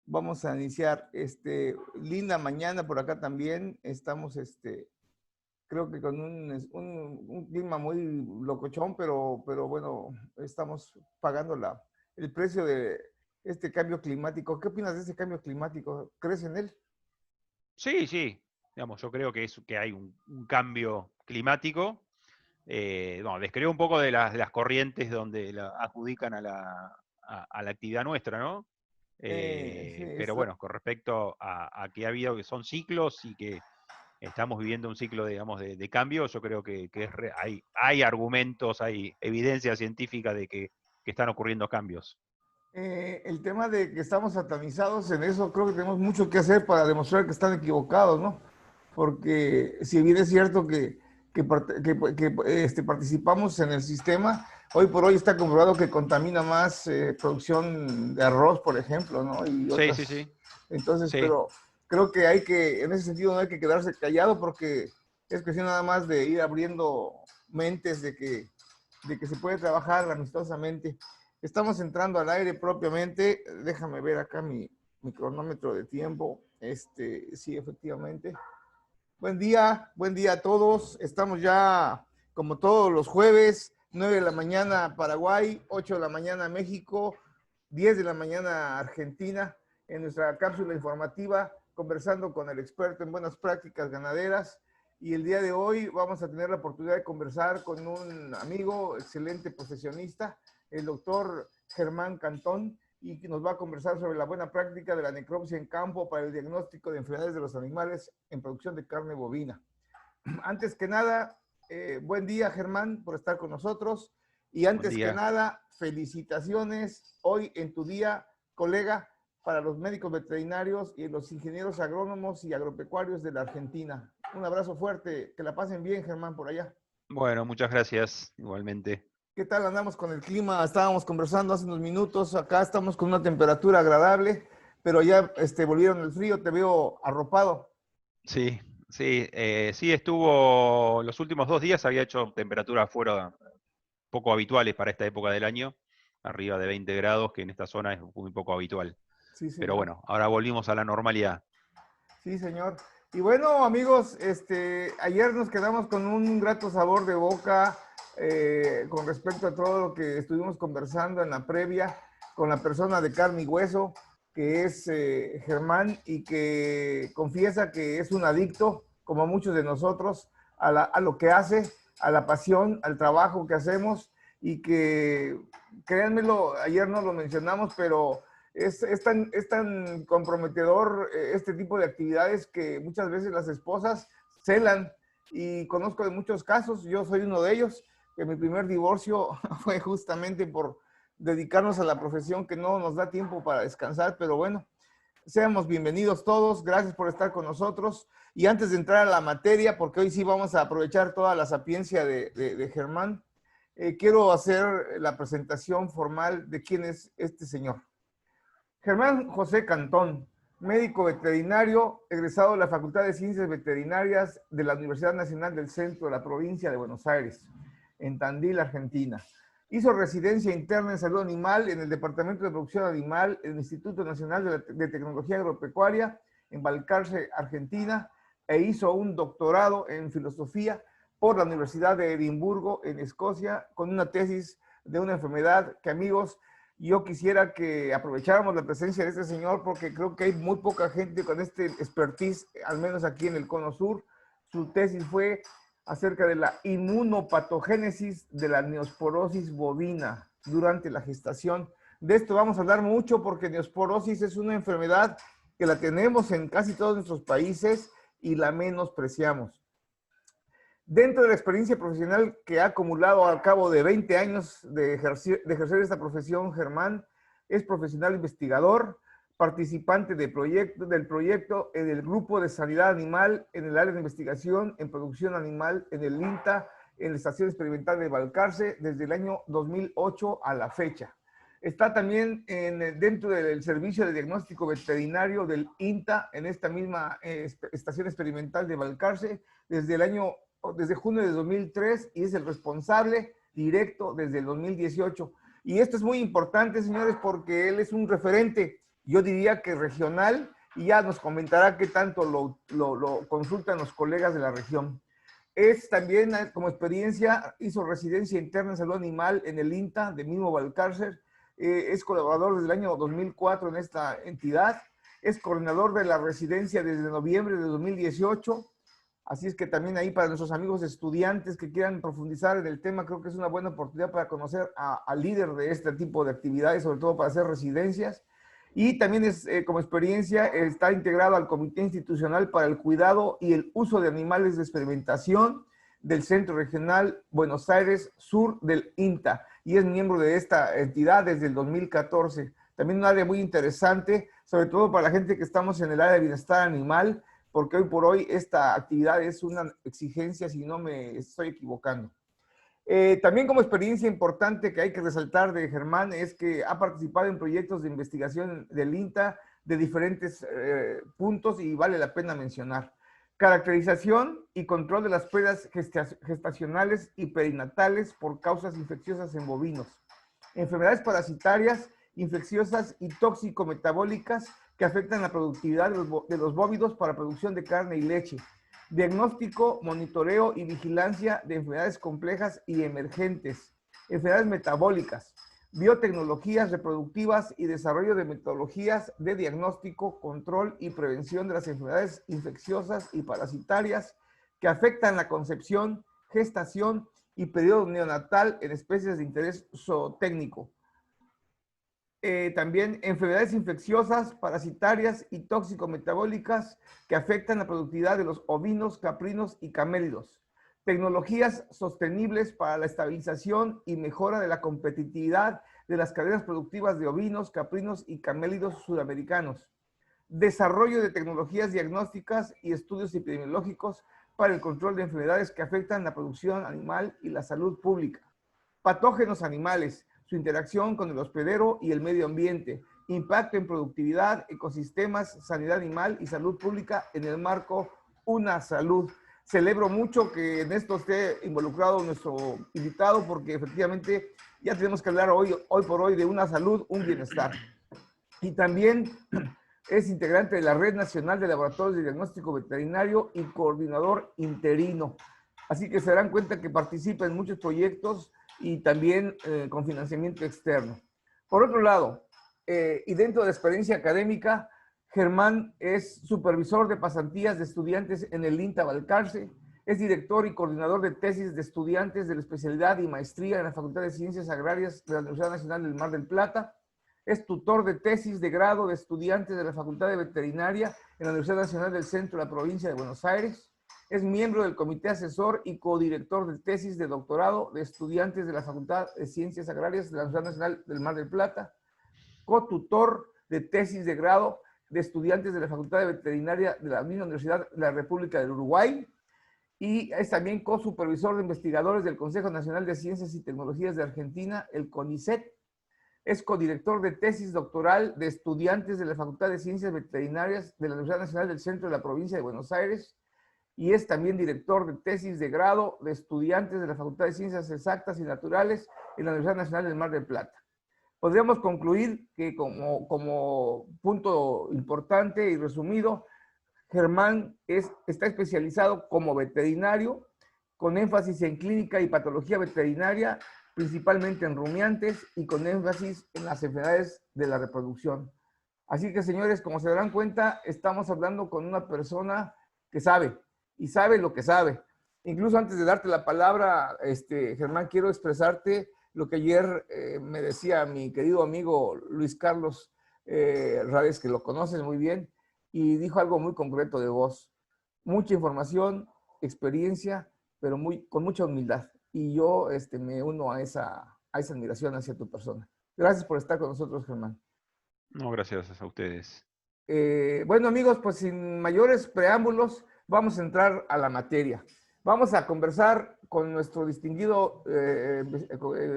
Vamos a iniciar, linda mañana por acá también, estamos, creo que con un clima muy locochón, pero bueno, estamos pagando el precio de este cambio climático. ¿Qué opinas de este cambio climático? ¿Crees en él? Sí, sí. Digamos, yo creo que hay un cambio climático. No, descreo un poco de las corrientes donde la adjudican a la actividad nuestra, ¿no? Sí, Pero bueno, con respecto a que ha habido, que son ciclos y que estamos viviendo un ciclo, digamos, de cambio, yo creo que hay argumentos, hay evidencia científica de que están ocurriendo cambios. el tema de que estamos satanizados en eso, creo que tenemos mucho que hacer para demostrar que están equivocados, ¿no? Porque si bien es cierto que participamos en el sistema, hoy por hoy está comprobado que contamina más producción de arroz, por ejemplo, ¿no? Y Sí, sí, otras. sí. Entonces, Sí. pero creo que en ese sentido no hay que quedarse callado porque es cuestión nada más de ir abriendo mentes de que se puede trabajar amistosamente. Estamos entrando al aire propiamente. Déjame ver acá mi cronómetro de tiempo. Sí, efectivamente. Buen día a todos. Estamos ya, como todos los jueves, 9 de la mañana Paraguay, 8 de la mañana México, 10 de la mañana Argentina, en nuestra cápsula informativa, conversando con el experto en buenas prácticas ganaderas. Y el día de hoy vamos a tener la oportunidad de conversar con un amigo, excelente profesionista, el doctor Germán Cantón, y que nos va a conversar sobre la buena práctica de la necropsia en campo para el diagnóstico de enfermedades de los animales en producción de carne bovina. Antes que nada, buen día Germán por estar con nosotros y Buen antes que día. nada, felicitaciones hoy en tu día, colega, para los médicos veterinarios y los ingenieros agrónomos y agropecuarios de la Argentina. Un abrazo fuerte, que la pasen bien Germán por allá. Bueno, muchas gracias, igualmente. ¿Qué tal andamos con el clima? Estábamos conversando hace unos minutos, acá estamos con una temperatura agradable, pero ya volvieron el frío, te veo arropado. Sí, sí, sí estuvo, los últimos 2 días había hecho temperaturas fuera poco habituales para esta época del año, arriba de 20 grados, que en esta zona es muy poco habitual. Sí, Pero señor. bueno, ahora volvimos a la normalidad. Sí, señor. Y bueno, amigos, ayer nos quedamos con un grato sabor de boca con respecto a todo lo que estuvimos conversando en la previa con la persona de carne y hueso, que es Germán, y que confiesa que es un adicto, como muchos de nosotros, a lo que hace, a la pasión, al trabajo que hacemos, y que, créanmelo, ayer no lo mencionamos, pero es tan comprometedor este tipo de actividades que muchas veces las esposas celan, y conozco de muchos casos, yo soy uno de ellos, que mi primer divorcio fue justamente por dedicarnos a la profesión que no nos da tiempo para descansar, pero bueno, seamos bienvenidos todos, gracias por estar con nosotros. Y antes de entrar a la materia, porque hoy sí vamos a aprovechar toda la sapiencia de Germán, quiero hacer la presentación formal de quién es este señor. Germán José Cantón, médico veterinario, egresado de la Facultad de Ciencias Veterinarias de la Universidad Nacional del Centro de la Provincia de Buenos Aires, en Tandil, Argentina. Hizo residencia interna en salud animal en el Departamento de Producción Animal en el Instituto Nacional de Tecnología Agropecuaria en Balcarce, Argentina, e hizo un doctorado en filosofía por la Universidad de Edimburgo, en Escocia, con una tesis de una enfermedad que, amigos, yo quisiera que aprovecháramos la presencia de este señor porque creo que hay muy poca gente con este expertise, al menos aquí en el Cono Sur. Su tesis fue acerca de la inmunopatogénesis de la neosporosis bovina durante la gestación. De esto vamos a hablar mucho porque neosporosis es una enfermedad que la tenemos en casi todos nuestros países y la menospreciamos. Dentro de la experiencia profesional que ha acumulado al cabo de 20 años de ejercer esta profesión, Germán es profesional investigador, participante del proyecto en el Grupo de Sanidad Animal en el área de investigación en producción animal en el INTA, en la Estación Experimental de Balcarce, desde el año 2008 a la fecha. Está también dentro del Servicio de Diagnóstico Veterinario del INTA, en esta misma Estación Experimental de Balcarce, desde el año desde junio de 2003 y es el responsable directo desde el 2018. Y esto es muy importante, señores, porque él es un referente, yo diría que regional, y ya nos comentará qué tanto lo consultan los colegas de la región. Es también, como experiencia, hizo residencia interna en salud animal en el INTA de mismo Valcárcel. Es colaborador desde el año 2004 en esta entidad. Es coordinador de la residencia desde noviembre de 2018. Así es que también ahí para nuestros amigos estudiantes que quieran profundizar en el tema, creo que es una buena oportunidad para conocer al líder de este tipo de actividades, sobre todo para hacer residencias. Y también es, como experiencia, está integrado al Comité Institucional para el Cuidado y el Uso de Animales de Experimentación del Centro Regional Buenos Aires Sur del INTA, y es miembro de esta entidad desde el 2014. También un área muy interesante, sobre todo para la gente que estamos en el área de bienestar animal, porque hoy por hoy esta actividad es una exigencia, si no me estoy equivocando. También como experiencia importante que hay que resaltar de Germán es que ha participado en proyectos de investigación del INTA de diferentes puntos y vale la pena mencionar. Caracterización y control de las pérdidas gestacionales y perinatales por causas infecciosas en bovinos. Enfermedades parasitarias, infecciosas y tóxico-metabólicas que afectan la productividad de los bóvidos para producción de carne y leche. Diagnóstico, monitoreo y vigilancia de enfermedades complejas y emergentes. Enfermedades metabólicas. Biotecnologías reproductivas y desarrollo de metodologías de diagnóstico, control y prevención de las enfermedades infecciosas y parasitarias que afectan la concepción, gestación y periodo neonatal en especies de interés zootécnico. También enfermedades infecciosas, parasitarias y tóxico-metabólicas que afectan la productividad de los ovinos, caprinos y camélidos. Tecnologías sostenibles para la estabilización y mejora de la competitividad de las cadenas productivas de ovinos, caprinos y camélidos sudamericanos. Desarrollo de tecnologías diagnósticas y estudios epidemiológicos para el control de enfermedades que afectan la producción animal y la salud pública. Patógenos animales, su interacción con el hospedero y el medio ambiente, impacto en productividad, ecosistemas, sanidad animal y salud pública en el marco Una Salud. Celebro mucho que en esto esté involucrado nuestro invitado porque efectivamente ya tenemos que hablar hoy por hoy de una salud, un bienestar. Y también es integrante de la Red Nacional de Laboratorios de Diagnóstico Veterinario y coordinador interino. Así que se darán cuenta que participa en muchos proyectos y también con financiamiento externo. Por otro lado, y dentro de la experiencia académica, Germán es supervisor de pasantías de estudiantes en el INTA Valcárcel, es director y coordinador de tesis de estudiantes de la especialidad y maestría en la Facultad de Ciencias Agrarias de la Universidad Nacional del Mar del Plata, es tutor de tesis de grado de estudiantes de la Facultad de Veterinaria en la Universidad Nacional del Centro de la Provincia de Buenos Aires, es miembro del comité asesor y codirector de tesis de doctorado de estudiantes de la Facultad de Ciencias Agrarias de la Universidad Nacional del Mar del Plata, cotutor de tesis de grado de estudiantes de la Facultad de Veterinaria de la misma Universidad de la República del Uruguay, y es también co-supervisor de investigadores del Consejo Nacional de Ciencias y Tecnologías de Argentina, el CONICET. Es codirector de tesis doctoral de estudiantes de la Facultad de Ciencias Veterinarias de la Universidad Nacional del Centro de la Provincia de Buenos Aires, y es también director de tesis de grado de estudiantes de la Facultad de Ciencias Exactas y Naturales en la Universidad Nacional del Mar del Plata. Podríamos concluir que como punto importante y resumido, Germán está especializado como veterinario, con énfasis en clínica y patología veterinaria, principalmente en rumiantes y con énfasis en las enfermedades de la reproducción. Así que, señores, como se darán cuenta, estamos hablando con una persona que sabe, y sabe lo que sabe. Incluso antes de darte la palabra, Germán, quiero expresarte lo que ayer me decía mi querido amigo Luis Carlos Rades, que lo conoces muy bien, y dijo algo muy concreto de vos. Mucha información, experiencia, pero con mucha humildad. Y yo me uno a esa admiración hacia tu persona. Gracias por estar con nosotros, Germán. No, gracias a ustedes. Bueno, amigos, pues sin mayores preámbulos, vamos a entrar a la materia. Vamos a conversar con nuestro distinguido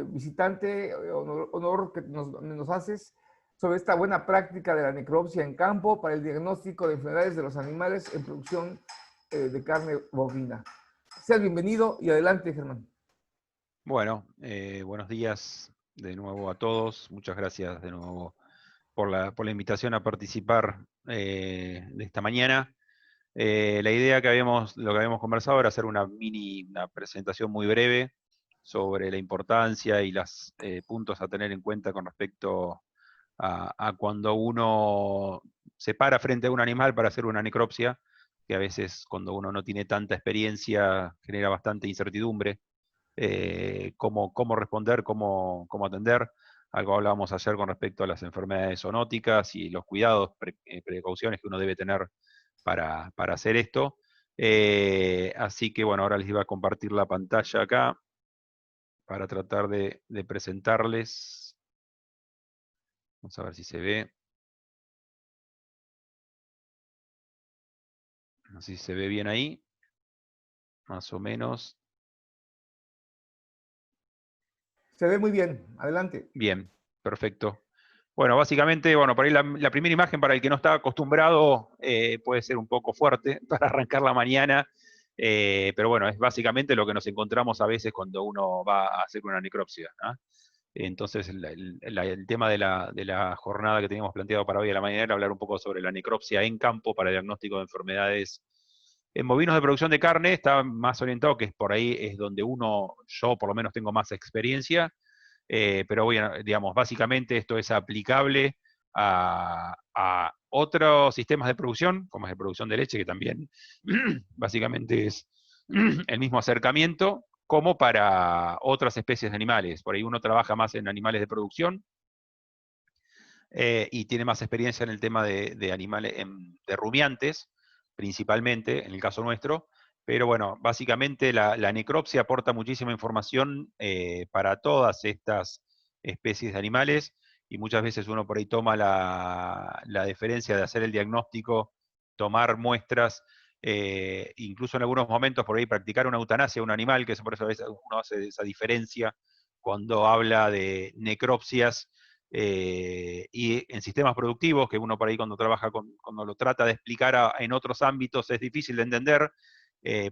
visitante, honor que nos haces, sobre esta buena práctica de la necropsia en campo para el diagnóstico de enfermedades de los animales en producción de carne bovina. Seas bienvenido y adelante, Germán. Bueno, buenos días de nuevo a todos. Muchas gracias de nuevo por la invitación a participar de esta mañana. La idea lo que habíamos conversado era hacer una presentación muy breve sobre la importancia y los puntos a tener en cuenta con respecto a cuando uno se para frente a un animal para hacer una necropsia, que a veces cuando uno no tiene tanta experiencia genera bastante incertidumbre. Cómo responder, cómo atender. Algo hablábamos ayer con respecto a las enfermedades zoonóticas y los cuidados, precauciones que uno debe tener para hacer esto. Así que bueno, ahora les iba a compartir la pantalla acá para tratar de presentarles. Vamos a ver si se ve. No sé si se ve bien ahí. Más o menos. Se ve muy bien. Adelante. Bien, perfecto. Bueno, básicamente, bueno, por ahí la primera imagen para el que no está acostumbrado puede ser un poco fuerte para arrancar la mañana, pero bueno, es básicamente lo que nos encontramos a veces cuando uno va a hacer una necropsia, ¿no? Entonces, el tema de la jornada que teníamos planteado para hoy a la mañana era hablar un poco sobre la necropsia en campo para diagnóstico de enfermedades en bovinos de producción de carne. Está más orientado, que es por ahí es donde yo por lo menos tengo más experiencia. Pero bueno, digamos, básicamente esto es aplicable a otros sistemas de producción, como es de producción de leche, que también básicamente es el mismo acercamiento, como para otras especies de animales. Por ahí uno trabaja más en animales de producción y tiene más experiencia en el tema de animales, de rumiantes, principalmente, en el caso nuestro. Pero bueno, básicamente la necropsia aporta muchísima información para todas estas especies de animales, y muchas veces uno por ahí toma la deferencia de hacer el diagnóstico, tomar muestras, incluso en algunos momentos por ahí practicar una eutanasia a un animal, que por eso a veces uno hace esa diferencia cuando habla de necropsias y en sistemas productivos, que uno por ahí cuando trabaja, cuando lo trata de explicar en otros ámbitos, es difícil de entender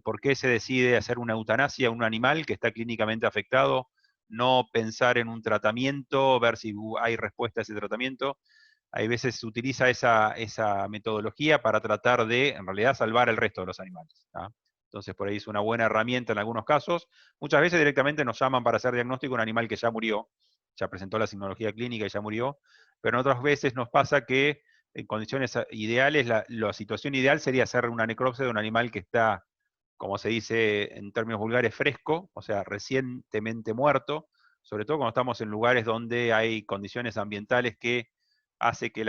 por qué se decide hacer una eutanasia a un animal que está clínicamente afectado, no pensar en un tratamiento, ver si hay respuesta a ese tratamiento. Hay veces se utiliza esa metodología para tratar de, en realidad, salvar el resto de los animales, ¿no? Entonces, por ahí es una buena herramienta en algunos casos. Muchas veces directamente nos llaman para hacer diagnóstico de un animal que ya murió, ya presentó la signología clínica y ya murió, pero en otras veces nos pasa que en condiciones ideales, la situación ideal sería hacer una necropsia de un animal que está, como se dice en términos vulgares, fresco, o sea, recientemente muerto, sobre todo cuando estamos en lugares donde hay condiciones ambientales que hace que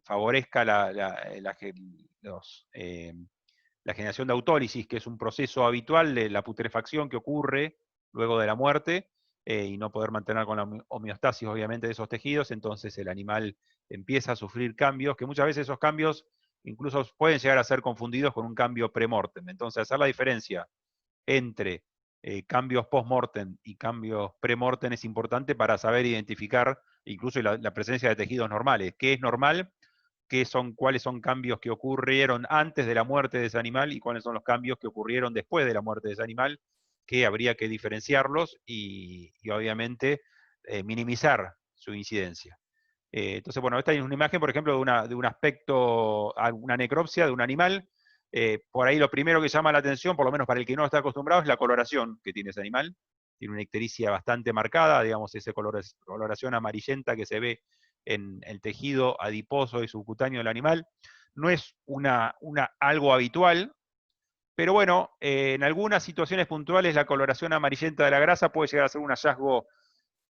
favorezca la generación de autólisis, que es un proceso habitual de la putrefacción que ocurre luego de la muerte, y no poder mantener con la homeostasis, obviamente, de esos tejidos. Entonces el animal empieza a sufrir cambios, que muchas veces esos cambios incluso pueden llegar a ser confundidos con un cambio pre-mortem. Entonces, hacer la diferencia entre cambios post-mortem y cambios pre-mortem es importante para saber identificar incluso la presencia de tejidos normales. ¿Qué es normal? Cuáles son cambios que ocurrieron antes de la muerte de ese animal y cuáles son los cambios que ocurrieron después de la muerte de ese animal, que habría que diferenciarlos y obviamente minimizar su incidencia. Entonces, bueno, esta es una imagen, por ejemplo, de un aspecto, una necropsia de un animal. Por ahí lo primero que llama la atención, por lo menos para el que no está acostumbrado, es la coloración que tiene ese animal. Tiene una ictericia bastante marcada, digamos, esa coloración amarillenta que se ve en el tejido adiposo y subcutáneo del animal. No es algo habitual, pero bueno, en algunas situaciones puntuales la coloración amarillenta de la grasa puede llegar a ser un hallazgo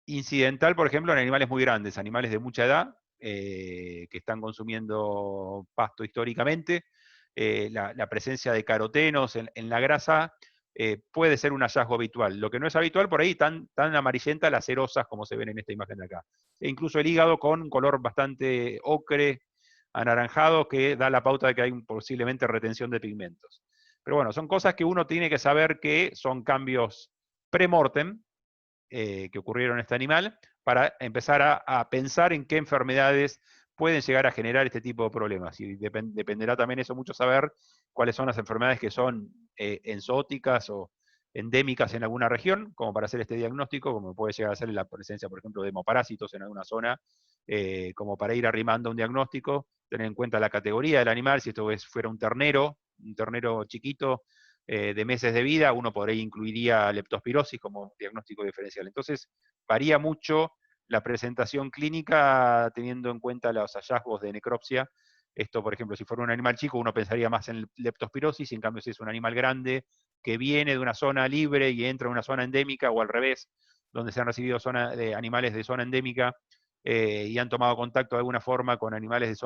incidental, por ejemplo, en animales muy grandes, animales de mucha edad, que están consumiendo pasto históricamente. La presencia de carotenos en la grasa puede ser un hallazgo habitual. Lo que no es habitual por ahí, tan amarillenta las cerosas como se ven en esta imagen de acá. E incluso el hígado con un color bastante ocre, anaranjado, que da la pauta de que hay posiblemente retención de pigmentos. Pero bueno, son cosas que uno tiene que saber que son cambios pre-mortem, que ocurrieron en este animal, para empezar a pensar en qué enfermedades pueden llegar a generar este tipo de problemas. Y dependerá también eso mucho saber cuáles son las enfermedades que son enzooticas o endémicas en alguna región, como para hacer este diagnóstico, como puede llegar a ser la presencia, por ejemplo, de hemoparásitos en alguna zona, como para ir arrimando un diagnóstico, tener en cuenta la categoría del animal, si esto fuera un ternero chiquito, de meses de vida, uno por ahí incluiría leptospirosis como diagnóstico diferencial. Entonces, varía mucho la presentación clínica teniendo en cuenta los hallazgos de necropsia. Esto, por ejemplo, si fuera un animal chico, uno pensaría más en leptospirosis, y en cambio si es un animal grande que viene de una zona libre y entra a una zona endémica, o al revés, donde se han recibido animales de zona endémica y han tomado contacto de alguna forma con animales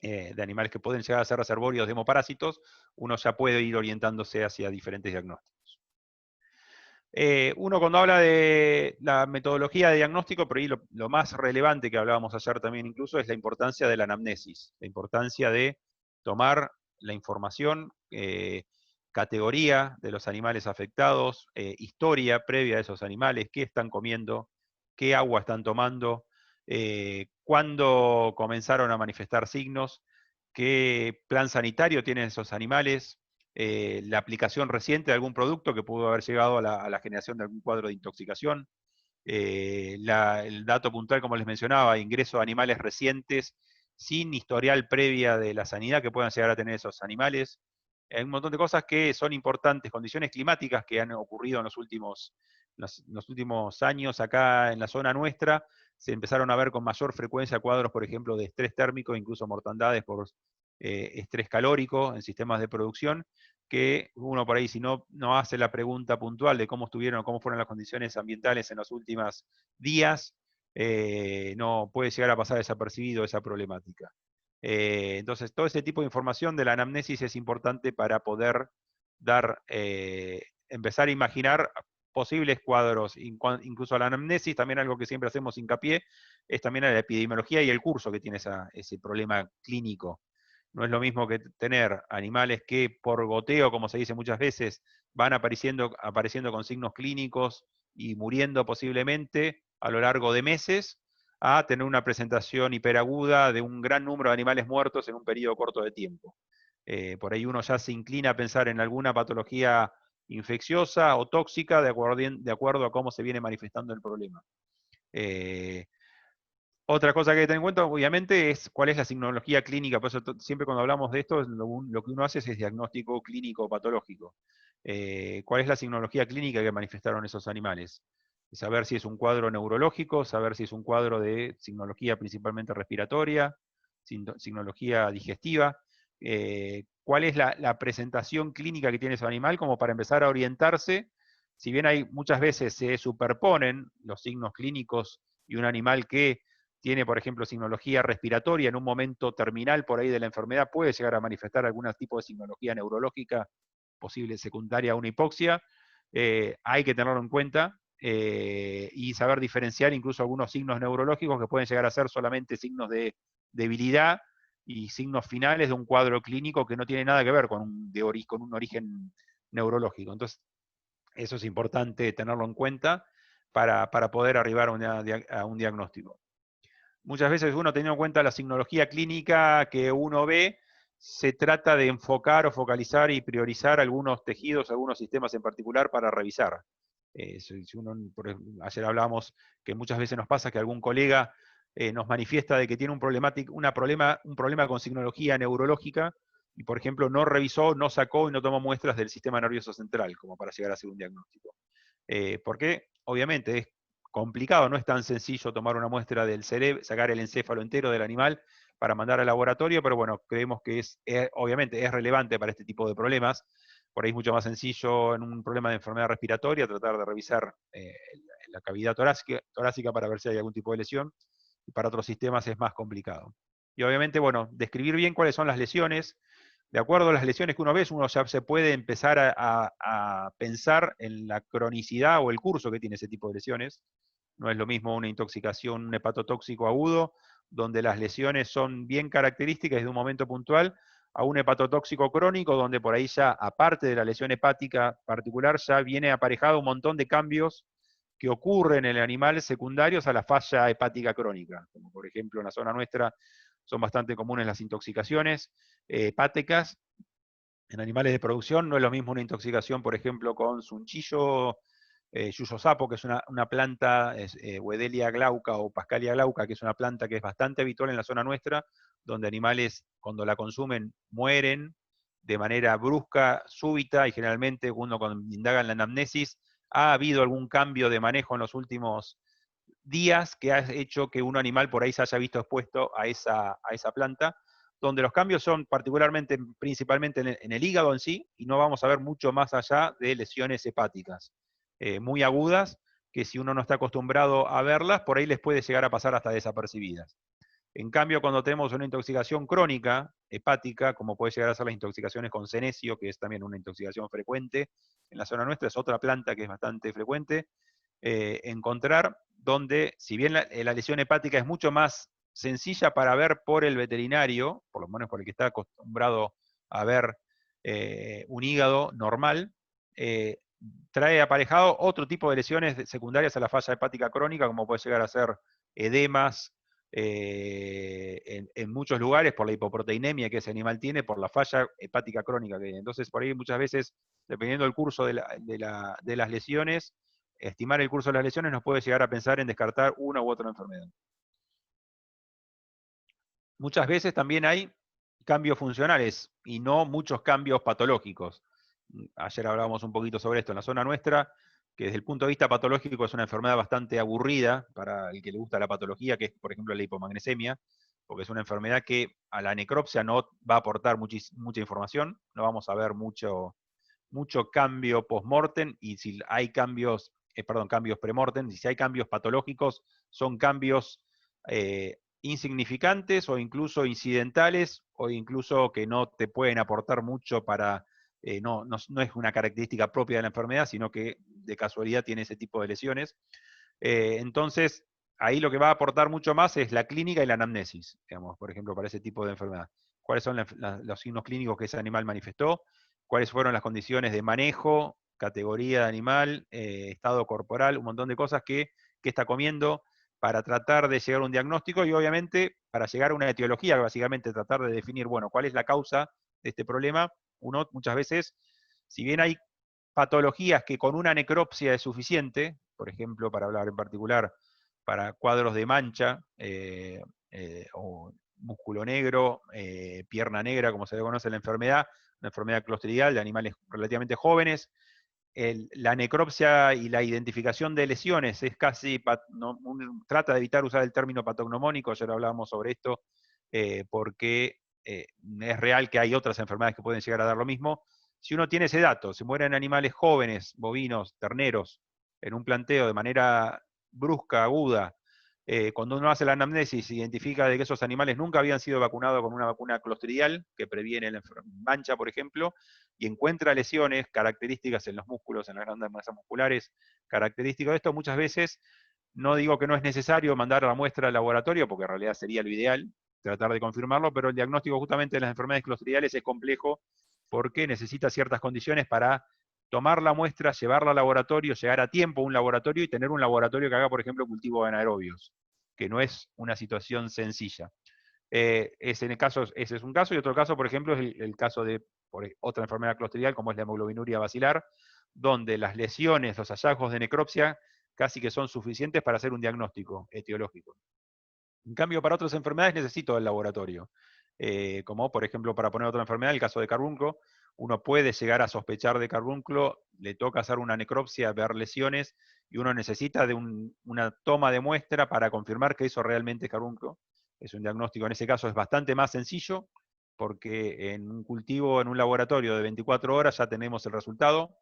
de animales que pueden llegar a ser reservorios de hemoparásitos, uno ya puede ir orientándose hacia diferentes diagnósticos. Uno cuando habla de la metodología de diagnóstico, por ahí lo más relevante que hablábamos ayer también incluso es la importancia de la anamnesis, la importancia de tomar la información, categoría de los animales afectados, historia previa de esos animales, qué están comiendo, qué agua están tomando, cuándo comenzaron a manifestar signos, qué plan sanitario tienen esos animales, la aplicación reciente de algún producto que pudo haber llegado a la generación de algún cuadro de intoxicación, el dato puntual, como les mencionaba, ingreso de animales recientes sin historial previa de la sanidad que puedan llegar a tener esos animales. Hay un montón de cosas que son importantes, condiciones climáticas que han ocurrido en los últimos años acá en la zona nuestra. Se empezaron a ver con mayor frecuencia cuadros, por ejemplo, de estrés térmico, incluso mortandades por estrés calórico en sistemas de producción, que uno por ahí, si no hace la pregunta puntual de cómo estuvieron, cómo fueron las condiciones ambientales en los últimos días, no puede llegar a pasar desapercibido esa problemática. Entonces, todo ese tipo de información de la anamnesis es importante para poder empezar a imaginar posibles cuadros, incluso a la anamnesis, también algo que siempre hacemos hincapié, es también a la epidemiología y el curso que tiene ese problema clínico. No es lo mismo que tener animales que por goteo, como se dice muchas veces, van apareciendo con signos clínicos y muriendo posiblemente a lo largo de meses, a tener una presentación hiperaguda de un gran número de animales muertos en un periodo corto de tiempo. Por ahí uno ya se inclina a pensar en alguna patología infecciosa o tóxica de acuerdo a cómo se viene manifestando el problema. Otra cosa que hay que tener en cuenta, obviamente, es cuál es la signología clínica. Por eso siempre cuando hablamos de esto, lo que uno hace es diagnóstico clínico patológico. ¿Cuál es la signología clínica que manifestaron esos animales? Saber si es un cuadro neurológico, saber si es un cuadro de signología principalmente respiratoria, signología digestiva. ¿Cuál es la presentación clínica que tiene ese animal como para empezar a orientarse? Si bien hay muchas veces se superponen los signos clínicos y un animal que tiene, por ejemplo, signología respiratoria en un momento terminal por ahí de la enfermedad, puede llegar a manifestar algún tipo de signología neurológica posible secundaria a una hipoxia. Hay que tenerlo en cuenta y saber diferenciar incluso algunos signos neurológicos que pueden llegar a ser solamente signos de debilidad y signos finales de un cuadro clínico que no tiene nada que ver con un origen neurológico. Entonces, eso es importante tenerlo en cuenta para poder arribar a un diagnóstico. Muchas veces uno teniendo en cuenta la signología clínica que uno ve, se trata de enfocar o focalizar y priorizar algunos tejidos, algunos sistemas en particular para revisar. Ayer hablábamos que muchas veces nos pasa que algún colega nos manifiesta de que tiene un problema con signología neurológica y, por ejemplo, no revisó, no sacó y no tomó muestras del sistema nervioso central como para llegar a hacer un diagnóstico. Porque obviamente es complicado, no es tan sencillo tomar una muestra del cerebro, sacar el encéfalo entero del animal para mandar al laboratorio, pero bueno, creemos que obviamente es relevante para este tipo de problemas. Por ahí es mucho más sencillo en un problema de enfermedad respiratoria tratar de revisar la cavidad torácica para ver si hay algún tipo de lesión, y para otros sistemas es más complicado. Y obviamente, bueno, describir bien cuáles son las lesiones. De acuerdo a las lesiones que uno ve, uno ya se puede empezar a pensar en la cronicidad o el curso que tiene ese tipo de lesiones. No es lo mismo una intoxicación, un hepatotóxico agudo, donde las lesiones son bien características de un momento puntual, a un hepatotóxico crónico, donde por ahí ya, aparte de la lesión hepática particular, ya viene aparejado un montón de cambios que ocurren en el animal secundarios a la falla hepática crónica, como por ejemplo en la zona nuestra son bastante comunes las intoxicaciones hepáticas, en animales de producción. No es lo mismo una intoxicación, por ejemplo, con sunchillo, yuyo sapo, que es una planta, Wedelia glauca o Pascalia glauca, que es una planta que es bastante habitual en la zona nuestra, donde animales cuando la consumen mueren de manera brusca, súbita, y generalmente uno cuando indaga en la anamnesis, ha habido algún cambio de manejo en los últimos días que ha hecho que un animal por ahí se haya visto expuesto a esa planta, donde los cambios son particularmente, principalmente en el hígado en sí, y no vamos a ver mucho más allá de lesiones hepáticas, muy agudas, que si uno no está acostumbrado a verlas, por ahí les puede llegar a pasar hasta desapercibidas. En cambio, cuando tenemos una intoxicación crónica, hepática, como puede llegar a ser las intoxicaciones con senecio, que es también una intoxicación frecuente en la zona nuestra, es otra planta que es bastante frecuente, encontrar donde, si bien la lesión hepática es mucho más sencilla para ver por el veterinario, por lo menos por el que está acostumbrado a ver un hígado normal, eh, trae aparejado otro tipo de lesiones secundarias a la falla hepática crónica, como puede llegar a ser edemas, en muchos lugares por la hipoproteinemia que ese animal tiene, por la falla hepática crónica que tiene. Entonces, por ahí muchas veces, dependiendo del curso de las lesiones, estimar el curso de las lesiones nos puede llegar a pensar en descartar una u otra enfermedad. Muchas veces también hay cambios funcionales y no muchos cambios patológicos. Ayer hablábamos un poquito sobre esto en la zona nuestra, que desde el punto de vista patológico es una enfermedad bastante aburrida para el que le gusta la patología, que es, por ejemplo, la hipomagnesemia, porque es una enfermedad que a la necropsia no va a aportar mucha información, no vamos a ver mucho cambio post-mortem, y si hay cambios, cambios pre-mortem, y si hay cambios patológicos, son cambios insignificantes o incluso incidentales, o incluso que no te pueden aportar mucho para, no es una característica propia de la enfermedad, sino que de casualidad tiene ese tipo de lesiones. Entonces, ahí lo que va a aportar mucho más es la clínica y la anamnesis, digamos, por ejemplo, para ese tipo de enfermedad. ¿Cuáles son los signos clínicos que ese animal manifestó? ¿Cuáles fueron las condiciones de manejo, categoría de animal, estado corporal, un montón de cosas que está comiendo para tratar de llegar a un diagnóstico y obviamente para llegar a una etiología, básicamente tratar de definir, bueno, cuál es la causa de este problema? Uno muchas veces, si bien hay patologías que con una necropsia es suficiente, por ejemplo, para hablar en particular, para cuadros de mancha, o músculo negro, pierna negra, como se le conoce la enfermedad, una enfermedad clostridial de animales relativamente jóvenes. La necropsia y la identificación de lesiones es casi, trata de evitar usar el término patognomónico, ya lo hablábamos sobre esto, porque es real que hay otras enfermedades que pueden llegar a dar lo mismo. Si uno tiene ese dato, se mueren animales jóvenes, bovinos, terneros, en un planteo de manera brusca, aguda, cuando uno hace la anamnesis, identifica de que esos animales nunca habían sido vacunados con una vacuna clostridial que previene la mancha, por ejemplo, y encuentra lesiones características en los músculos, en las grandes masas musculares, características de esto, muchas veces, no digo que no es necesario mandar la muestra al laboratorio, porque en realidad sería lo ideal, tratar de confirmarlo, pero el diagnóstico justamente de las enfermedades clostridiales es complejo porque necesita ciertas condiciones para tomar la muestra, llevarla al laboratorio, llegar a tiempo a un laboratorio y tener un laboratorio que haga, por ejemplo, cultivo de anaerobios, que no es una situación sencilla. En el caso, ese es un caso, y otro caso, por ejemplo, es el caso de otra enfermedad clostridial, como es la hemoglobinuria basilar, donde las lesiones, los hallazgos de necropsia, casi que son suficientes para hacer un diagnóstico etiológico. En cambio, para otras enfermedades necesito el laboratorio. Como por ejemplo, para poner otra enfermedad, el caso de carbúnculo, uno puede llegar a sospechar de carbúnculo, le toca hacer una necropsia, ver lesiones, y uno necesita de una toma de muestra para confirmar que eso realmente es carbúnculo. Es un diagnóstico, en ese caso es bastante más sencillo, porque en un cultivo, en un laboratorio de 24 horas ya tenemos el resultado,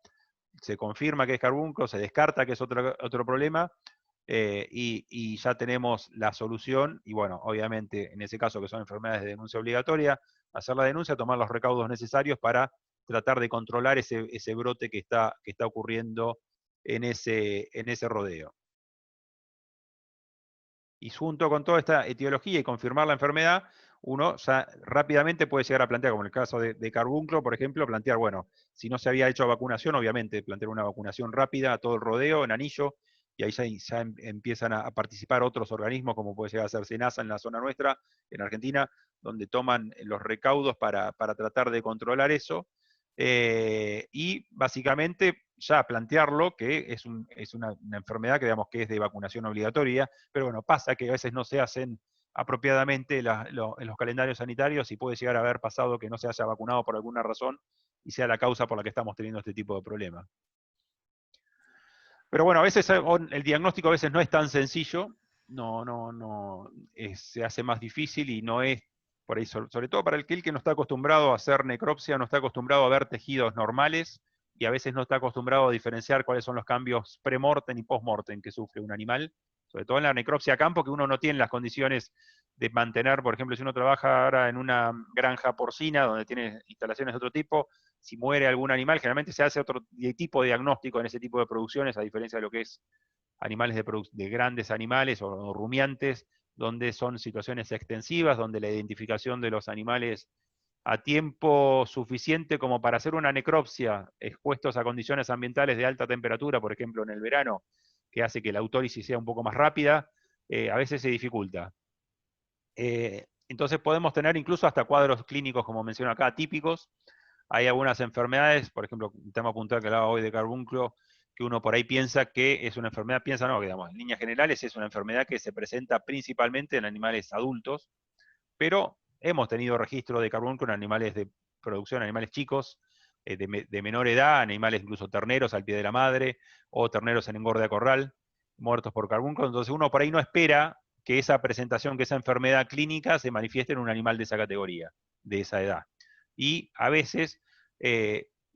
se confirma que es carbúnculo, se descarta que es otro problema, y ya tenemos la solución. Y bueno, obviamente en ese caso que son enfermedades de denuncia obligatoria, hacer la denuncia, tomar los recaudos necesarios para tratar de controlar ese brote que está ocurriendo en ese rodeo. Y junto con toda esta etiología y confirmar la enfermedad, uno ya rápidamente puede llegar a plantear, como en el caso de carbúnculo, por ejemplo, plantear, bueno, si no se había hecho vacunación, obviamente plantear una vacunación rápida a todo el rodeo, en anillo, y ahí ya empiezan a participar otros organismos, como puede llegar a ser SENASA en la zona nuestra, en Argentina, donde toman los recaudos para tratar de controlar eso. y básicamente ya plantearlo que es una enfermedad que digamos que es de vacunación obligatoria, pero bueno, pasa que a veces no se hacen apropiadamente en los calendarios sanitarios y puede llegar a haber pasado que no se haya vacunado por alguna razón y sea la causa por la que estamos teniendo este tipo de problemas. Pero bueno, a veces el diagnóstico a veces no es tan sencillo, se hace más difícil y no es, por ahí, sobre todo para aquel que no está acostumbrado a hacer necropsia, no está acostumbrado a ver tejidos normales y a veces no está acostumbrado a diferenciar cuáles son los cambios pre-mortem y post-mortem que sufre un animal, sobre todo en la necropsia a campo, que uno no tiene las condiciones de mantener, por ejemplo, si uno trabaja ahora en una granja porcina donde tiene instalaciones de otro tipo, si muere algún animal, generalmente se hace otro tipo de diagnóstico en ese tipo de producciones, a diferencia de lo que es animales de grandes animales o rumiantes, donde son situaciones extensivas, donde la identificación de los animales a tiempo suficiente como para hacer una necropsia expuestos a condiciones ambientales de alta temperatura, por ejemplo en el verano, que hace que la autólisis sea un poco más rápida, a veces se dificulta. Entonces podemos tener incluso hasta cuadros clínicos, como menciono acá, típicos. Hay algunas enfermedades, por ejemplo, el tema puntual que hablaba hoy de carbúnculo, que uno por ahí piensa que es una enfermedad, piensa no, que digamos, en líneas generales es una enfermedad que se presenta principalmente en animales adultos, pero hemos tenido registro de carbúnculo en animales de producción, animales chicos, de menor edad, animales incluso terneros al pie de la madre, o terneros en engorde a corral, muertos por carbúnculo. Entonces uno por ahí no espera que esa presentación, que esa enfermedad clínica se manifieste en un animal de esa categoría, de esa edad. Y a veces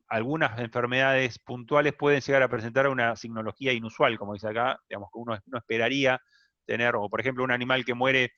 algunas enfermedades puntuales pueden llegar a presentar una signología inusual, como dice acá, digamos que uno no esperaría tener, o por ejemplo un animal que muere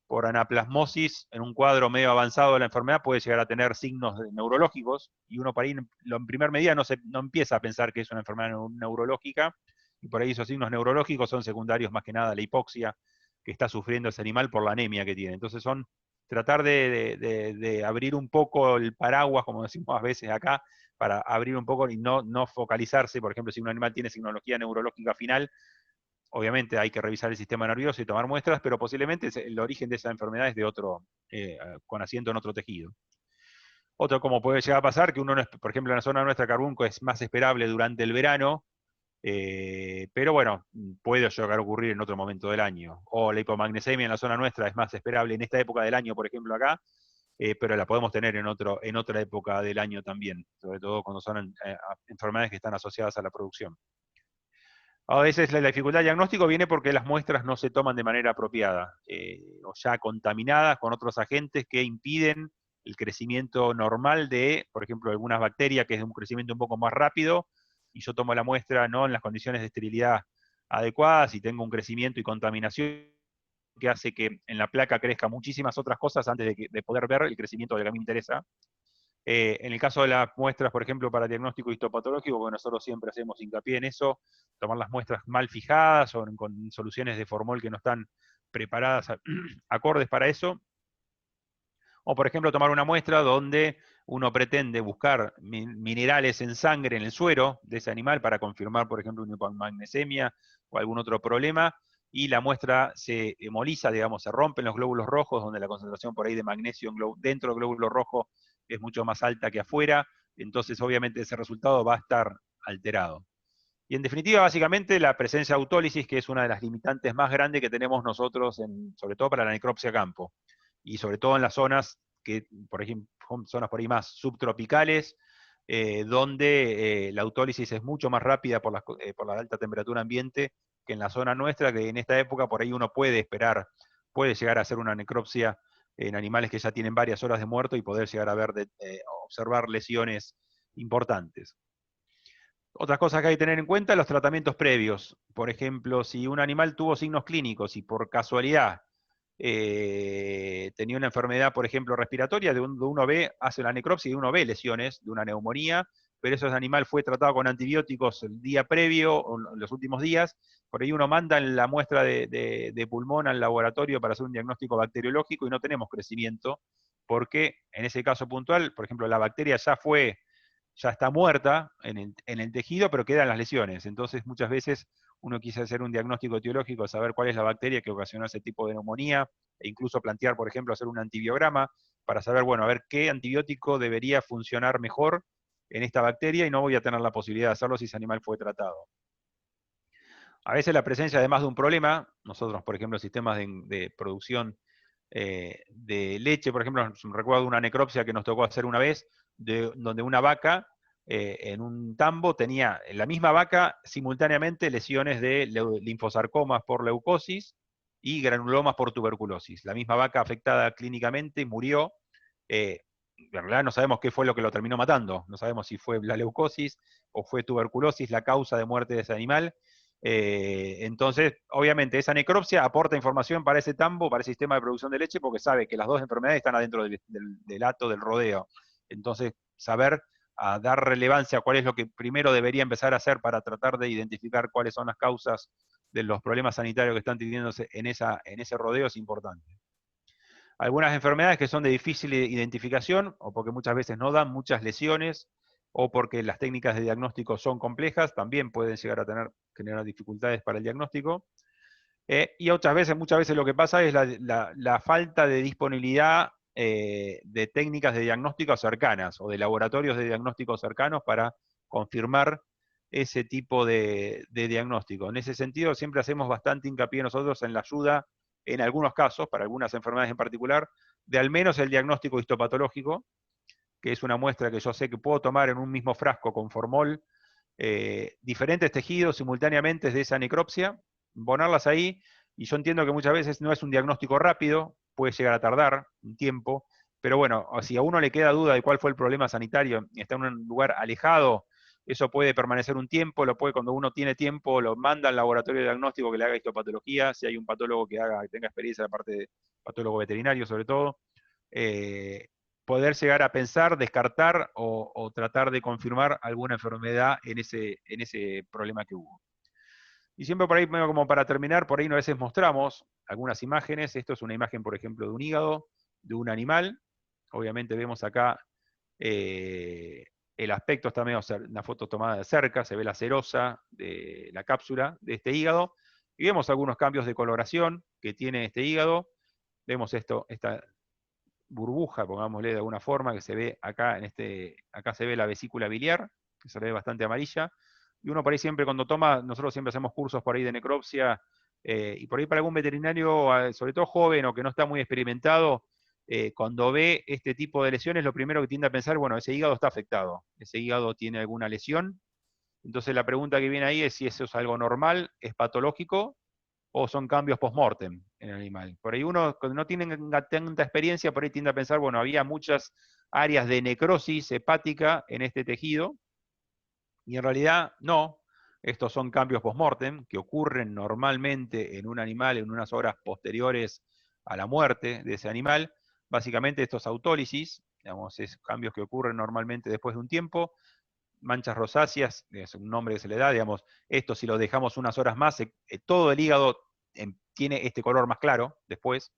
por anaplasmosis en un cuadro medio avanzado de la enfermedad puede llegar a tener signos neurológicos, y uno por ahí en primer medida no empieza a pensar que es una enfermedad neurológica, y por ahí esos signos neurológicos son secundarios más que nada a la hipoxia que está sufriendo ese animal por la anemia que tiene. Entonces son tratar de abrir un poco el paraguas, como decimos a veces acá, para abrir un poco y no focalizarse, por ejemplo, si un animal tiene signología neurológica final, obviamente hay que revisar el sistema nervioso y tomar muestras, pero posiblemente el origen de esa enfermedad es de otro, con asiento en otro tejido. Otro como puede llegar a pasar, que uno, por ejemplo, en la zona nuestra carbunco es más esperable durante el verano, pero bueno, puede llegar a ocurrir en otro momento del año. O la hipomagnesemia en la zona nuestra es más esperable en esta época del año, por ejemplo, acá, pero la podemos tener en otra época del año también, sobre todo cuando son enfermedades que están asociadas a la producción. A veces la dificultad de diagnóstico viene porque las muestras no se toman de manera apropiada, o ya contaminadas con otros agentes que impiden el crecimiento normal de, por ejemplo, algunas bacterias, que es un crecimiento un poco más rápido, y yo tomo la muestra no en las condiciones de esterilidad adecuadas y tengo un crecimiento y contaminación que hace que en la placa crezca muchísimas otras cosas antes de poder ver el crecimiento del que a mí me interesa. En el caso de las muestras, por ejemplo, para diagnóstico histopatológico, bueno, nosotros siempre hacemos hincapié en eso, tomar las muestras mal fijadas o con soluciones de formol que no están preparadas acordes para eso. O, por ejemplo, tomar una muestra donde uno pretende buscar minerales en sangre, en el suero de ese animal para confirmar, por ejemplo, una hipomagnesemia o algún otro problema, y la muestra se hemoliza, digamos, se rompen los glóbulos rojos, donde la concentración por ahí de magnesio dentro del glóbulo rojo es mucho más alta que afuera, entonces obviamente ese resultado va a estar alterado. Y en definitiva, básicamente, la presencia de autólisis, que es una de las limitantes más grandes que tenemos nosotros, sobre todo para la necropsia a campo, y sobre todo en las zonas que, por ejemplo, son zonas por ahí más subtropicales, donde la autólisis es mucho más rápida por la alta temperatura ambiente que en la zona nuestra, que en esta época por ahí uno puede esperar, puede llegar a hacer una necropsia en animales que ya tienen varias horas de muerto y poder llegar a ver, observar lesiones importantes. Otras cosas que hay que tener en cuenta, los tratamientos previos. Por ejemplo, si un animal tuvo signos clínicos y por casualidad tenía una enfermedad, por ejemplo, respiratoria, de uno ve, hace la necropsia y uno ve lesiones de una neumonía, pero ese animal fue tratado con antibióticos el día previo o en los últimos días, por ahí uno manda la muestra de pulmón al laboratorio para hacer un diagnóstico bacteriológico y no tenemos crecimiento, porque en ese caso puntual, por ejemplo, la bacteria ya está muerta en el tejido, pero quedan las lesiones. Entonces, muchas veces uno quise hacer un diagnóstico etiológico, saber cuál es la bacteria que ocasionó ese tipo de neumonía, e incluso plantear, por ejemplo, hacer un antibiograma para saber, bueno, a ver qué antibiótico debería funcionar mejor en esta bacteria y no voy a tener la posibilidad de hacerlo si ese animal fue tratado. A veces la presencia, además de un problema, nosotros, por ejemplo, sistemas de producción de leche, por ejemplo, recuerdo una necropsia que nos tocó hacer una vez, donde una vaca en un tambo tenía, en la misma vaca, simultáneamente lesiones de linfosarcomas por leucosis y granulomas por tuberculosis. La misma vaca afectada clínicamente murió. En realidad no sabemos qué fue lo que lo terminó matando, no sabemos si fue la leucosis o fue tuberculosis la causa de muerte de ese animal. Entonces, obviamente, esa necropsia aporta información para ese tambo, para ese sistema de producción de leche, porque sabe que las dos enfermedades están adentro del hato, del rodeo. Entonces, saber a dar relevancia a cuál es lo que primero debería empezar a hacer para tratar de identificar cuáles son las causas de los problemas sanitarios que están teniéndose en ese rodeo es importante. Algunas enfermedades que son de difícil identificación, o porque muchas veces no dan muchas lesiones, o porque las técnicas de diagnóstico son complejas, también pueden llegar a generar dificultades para el diagnóstico. Y muchas veces lo que pasa es la falta de disponibilidad de técnicas de diagnóstico cercanas, o de laboratorios de diagnóstico cercanos para confirmar ese tipo de diagnóstico. En ese sentido, siempre hacemos bastante hincapié nosotros en la ayuda, en algunos casos, para algunas enfermedades en particular, de al menos el diagnóstico histopatológico, que es una muestra que yo sé que puedo tomar en un mismo frasco con formol, diferentes tejidos simultáneamente de esa necropsia, ponerlas ahí, y yo entiendo que muchas veces no es un diagnóstico rápido, puede llegar a tardar un tiempo, pero bueno, si a uno le queda duda de cuál fue el problema sanitario y está en un lugar alejado, eso puede permanecer un tiempo, cuando uno tiene tiempo, lo manda al laboratorio de diagnóstico que le haga histopatología, si hay un patólogo que tenga experiencia, aparte de patólogo veterinario sobre todo, poder llegar a pensar, descartar o tratar de confirmar alguna enfermedad en ese problema que hubo. Y siempre por ahí, como para terminar, por ahí a veces mostramos algunas imágenes. Esto es una imagen, por ejemplo, de un hígado, de un animal. Obviamente vemos acá el aspecto, está medio una foto tomada de cerca, se ve la cerosa de la cápsula de este hígado, y vemos algunos cambios de coloración que tiene este hígado. Vemos esta burbuja, pongámosle de alguna forma, que se ve acá, acá se ve la vesícula biliar, que se ve bastante amarilla, y uno por ahí siempre cuando toma, nosotros siempre hacemos cursos por ahí de necropsia, y por ahí para algún veterinario, sobre todo joven o que no está muy experimentado, cuando ve este tipo de lesiones, lo primero que tiende a pensar, bueno, ese hígado está afectado, ese hígado tiene alguna lesión, entonces la pregunta que viene ahí es si eso es algo normal, es patológico, o son cambios post-mortem en el animal. Por ahí uno, cuando no tiene tanta experiencia, por ahí tiende a pensar, bueno, había muchas áreas de necrosis hepática en este tejido, y en realidad no. Estos son cambios post-mortem que ocurren normalmente en un animal en unas horas posteriores a la muerte de ese animal. Básicamente esto es autólisis, digamos, es cambios que ocurren normalmente después de un tiempo. Manchas rosáceas, es un nombre que se le da, digamos, esto si lo dejamos unas horas más, todo el hígado tiene este color más claro después.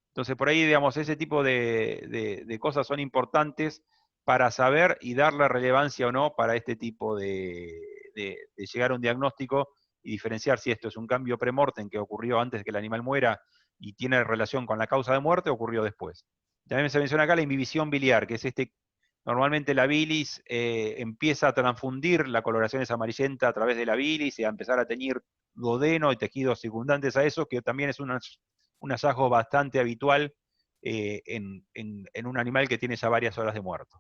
Entonces por ahí, digamos, ese tipo de cosas son importantes para saber y darle relevancia o no para este tipo de llegar a un diagnóstico y diferenciar si esto es un cambio premortem que ocurrió antes de que el animal muera y tiene relación con la causa de muerte o ocurrió después. También se menciona acá la inhibición biliar, que es normalmente la bilis empieza a transfundir, la coloración es amarillenta a través de la bilis y a empezar a teñir duodeno y tejidos circundantes a eso, que también es un hallazgo bastante habitual en un animal que tiene ya varias horas de muerto.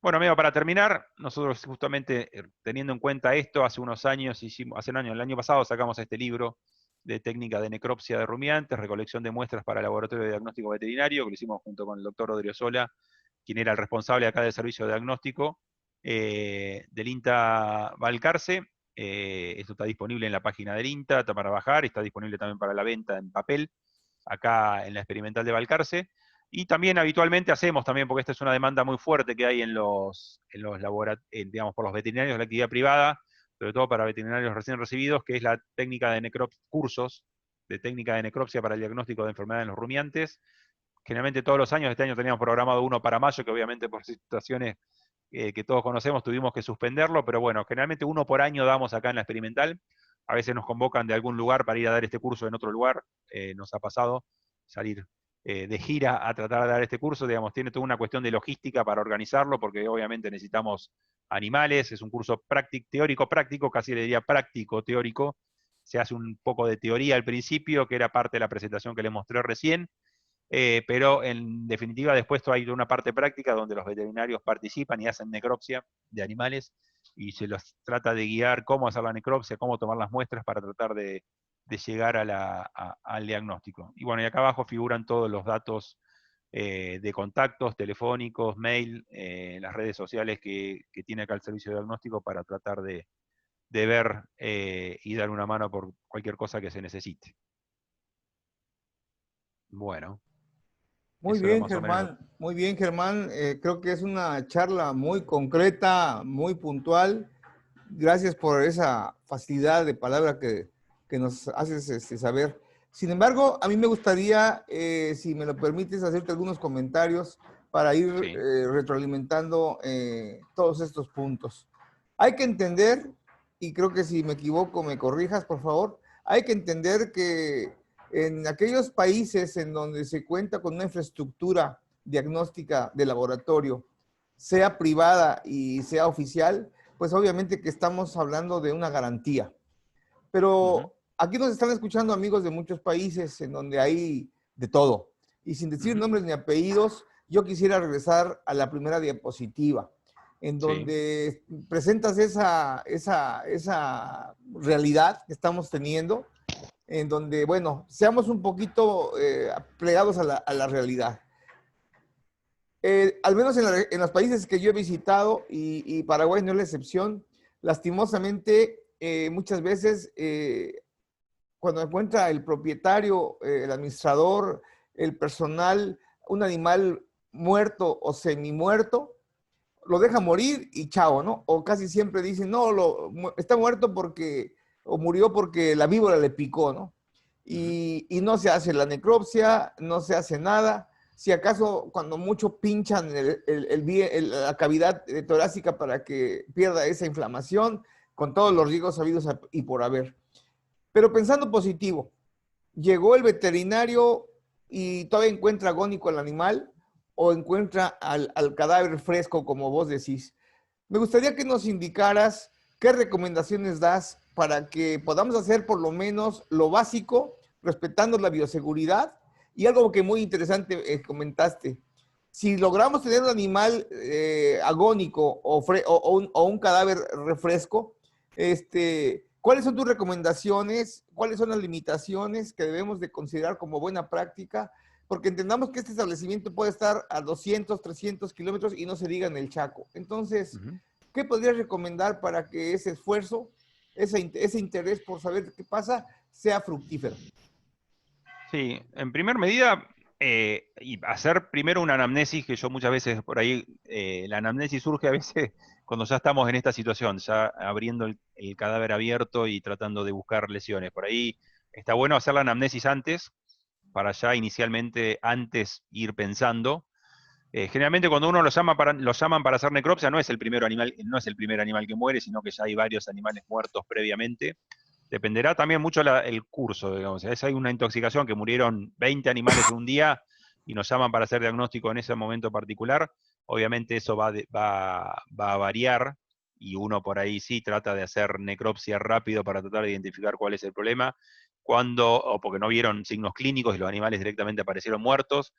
Bueno, amigo, para terminar, nosotros justamente teniendo en cuenta esto, hace unos años, el año pasado sacamos este libro de técnica de necropsia de rumiantes, recolección de muestras para el laboratorio de diagnóstico veterinario, que lo hicimos junto con el doctor Rodrigo Sola, quien era el responsable acá del servicio de diagnóstico del INTA Balcarce. Esto está disponible en la página del INTA, está para bajar, está disponible también para la venta en papel, acá en la experimental de Balcarce. Y también habitualmente hacemos también, porque esta es una demanda muy fuerte que hay en los laboratorios, digamos, por los veterinarios de la actividad privada, sobre todo para veterinarios recién recibidos, que es la técnica de cursos de técnica de necropsia para el diagnóstico de enfermedades en los rumiantes. Generalmente todos los años, este año teníamos programado uno para mayo, que obviamente por situaciones que todos conocemos tuvimos que suspenderlo, pero bueno, generalmente uno por año damos acá en la experimental. A veces nos convocan de algún lugar para ir a dar este curso en otro lugar, nos ha pasado salir de gira a tratar de dar este curso, digamos, tiene toda una cuestión de logística para organizarlo, porque obviamente necesitamos animales, es un curso teórico-práctico, casi le diría práctico-teórico, se hace un poco de teoría al principio, que era parte de la presentación que les mostré recién, pero en definitiva después hay una parte práctica donde los veterinarios participan y hacen necropsia de animales, y se los trata de guiar cómo hacer la necropsia, cómo tomar las muestras para tratar de llegar al diagnóstico. Y bueno, y acá abajo figuran todos los datos de contactos telefónicos, mail, las redes sociales que tiene acá el servicio de diagnóstico para tratar de ver y dar una mano por cualquier cosa que se necesite. Bueno, eso era más o menos lo... Muy bien, Germán. Creo que es una charla muy concreta, muy puntual. Gracias por esa facilidad de palabra que nos haces saber. Sin embargo, a mí me gustaría, si me lo permites, hacerte algunos comentarios para ir Sí. retroalimentando todos estos puntos. Hay que entender, y creo que si me equivoco me corrijas, por favor, hay que entender que en aquellos países en donde se cuenta con una infraestructura diagnóstica de laboratorio, sea privada y sea oficial, pues obviamente que estamos hablando de una garantía. Pero aquí nos están escuchando amigos de muchos países en donde hay de todo. Y sin decir nombres ni apellidos, yo quisiera regresar a la primera diapositiva, en donde presentas esa realidad que estamos teniendo, en donde, bueno, seamos un poquito plegados a la realidad. Al menos en los países que yo he visitado, y Paraguay no es la excepción, lastimosamente, muchas veces, cuando encuentra el propietario, el administrador, el personal, un animal muerto o semi-muerto, lo deja morir y chao, ¿no? O casi siempre dicen, no, está muerto porque, o murió porque la víbora le picó, ¿no? Y no se hace la necropsia, no se hace nada. Si acaso, cuando mucho pinchan la cavidad torácica para que pierda esa inflamación, con todos los riesgos sabidos y por haber. Pero pensando positivo, llegó el veterinario y todavía encuentra agónico al animal o encuentra al cadáver fresco, como vos decís. Me gustaría que nos indicaras qué recomendaciones das para que podamos hacer por lo menos lo básico, respetando la bioseguridad. Y algo que muy interesante comentaste, si logramos tener un animal agónico o un cadáver refresco, ¿cuáles son tus recomendaciones? ¿Cuáles son las limitaciones que debemos de considerar como buena práctica? Porque entendamos que este establecimiento puede estar a 200, 300 kilómetros y no se diga en el Chaco. Entonces, ¿qué podrías recomendar para que ese esfuerzo, ese interés por saber qué pasa, sea fructífero? Sí, en primer medida, y hacer primero una anamnesis, que yo muchas veces por ahí, la anamnesis surge a veces cuando ya estamos en esta situación, ya abriendo el cadáver abierto y tratando de buscar lesiones. Por ahí está bueno hacer la anamnesis antes, para ya inicialmente antes ir pensando. Generalmente cuando uno lo llaman para hacer necropsia, no es el primer animal que muere, sino que ya hay varios animales muertos previamente. Dependerá también mucho el curso, digamos. Si hay una intoxicación que murieron 20 animales en un día y nos llaman para hacer diagnóstico en ese momento particular, obviamente eso va a variar, y uno por ahí sí trata de hacer necropsia rápido para tratar de identificar cuál es el problema, o porque no vieron signos clínicos y los animales directamente aparecieron muertos.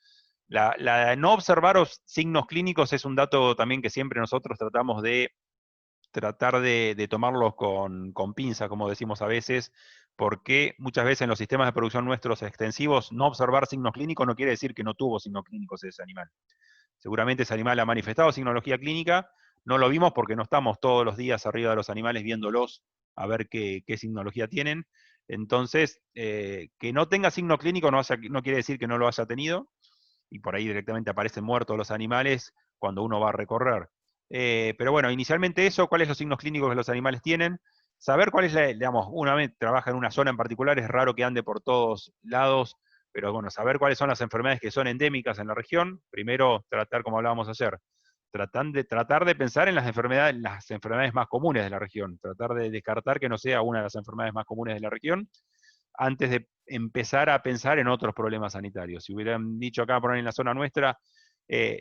La no observar signos clínicos es un dato también que siempre nosotros tratamos de tratar de tomarlos con pinza, como decimos a veces, porque muchas veces en los sistemas de producción nuestros extensivos, no observar signos clínicos no quiere decir que no tuvo signos clínicos ese animal. Seguramente ese animal ha manifestado signología clínica, no lo vimos porque no estamos todos los días arriba de los animales viéndolos a ver qué signología tienen. Entonces, que no tenga signo clínico no quiere decir que no lo haya tenido, y por ahí directamente aparecen muertos los animales cuando uno va a recorrer. Pero bueno, inicialmente eso, cuáles son los signos clínicos que los animales tienen, saber cuál es digamos, una vez trabaja en una zona en particular, es raro que ande por todos lados, pero bueno, saber cuáles son las enfermedades que son endémicas en la región, primero tratar, como hablábamos ayer, tratar de pensar en las enfermedades más comunes de la región, tratar de descartar que no sea una de las enfermedades más comunes de la región, antes de empezar a pensar en otros problemas sanitarios. Si hubieran dicho acá, por ahí en la zona nuestra,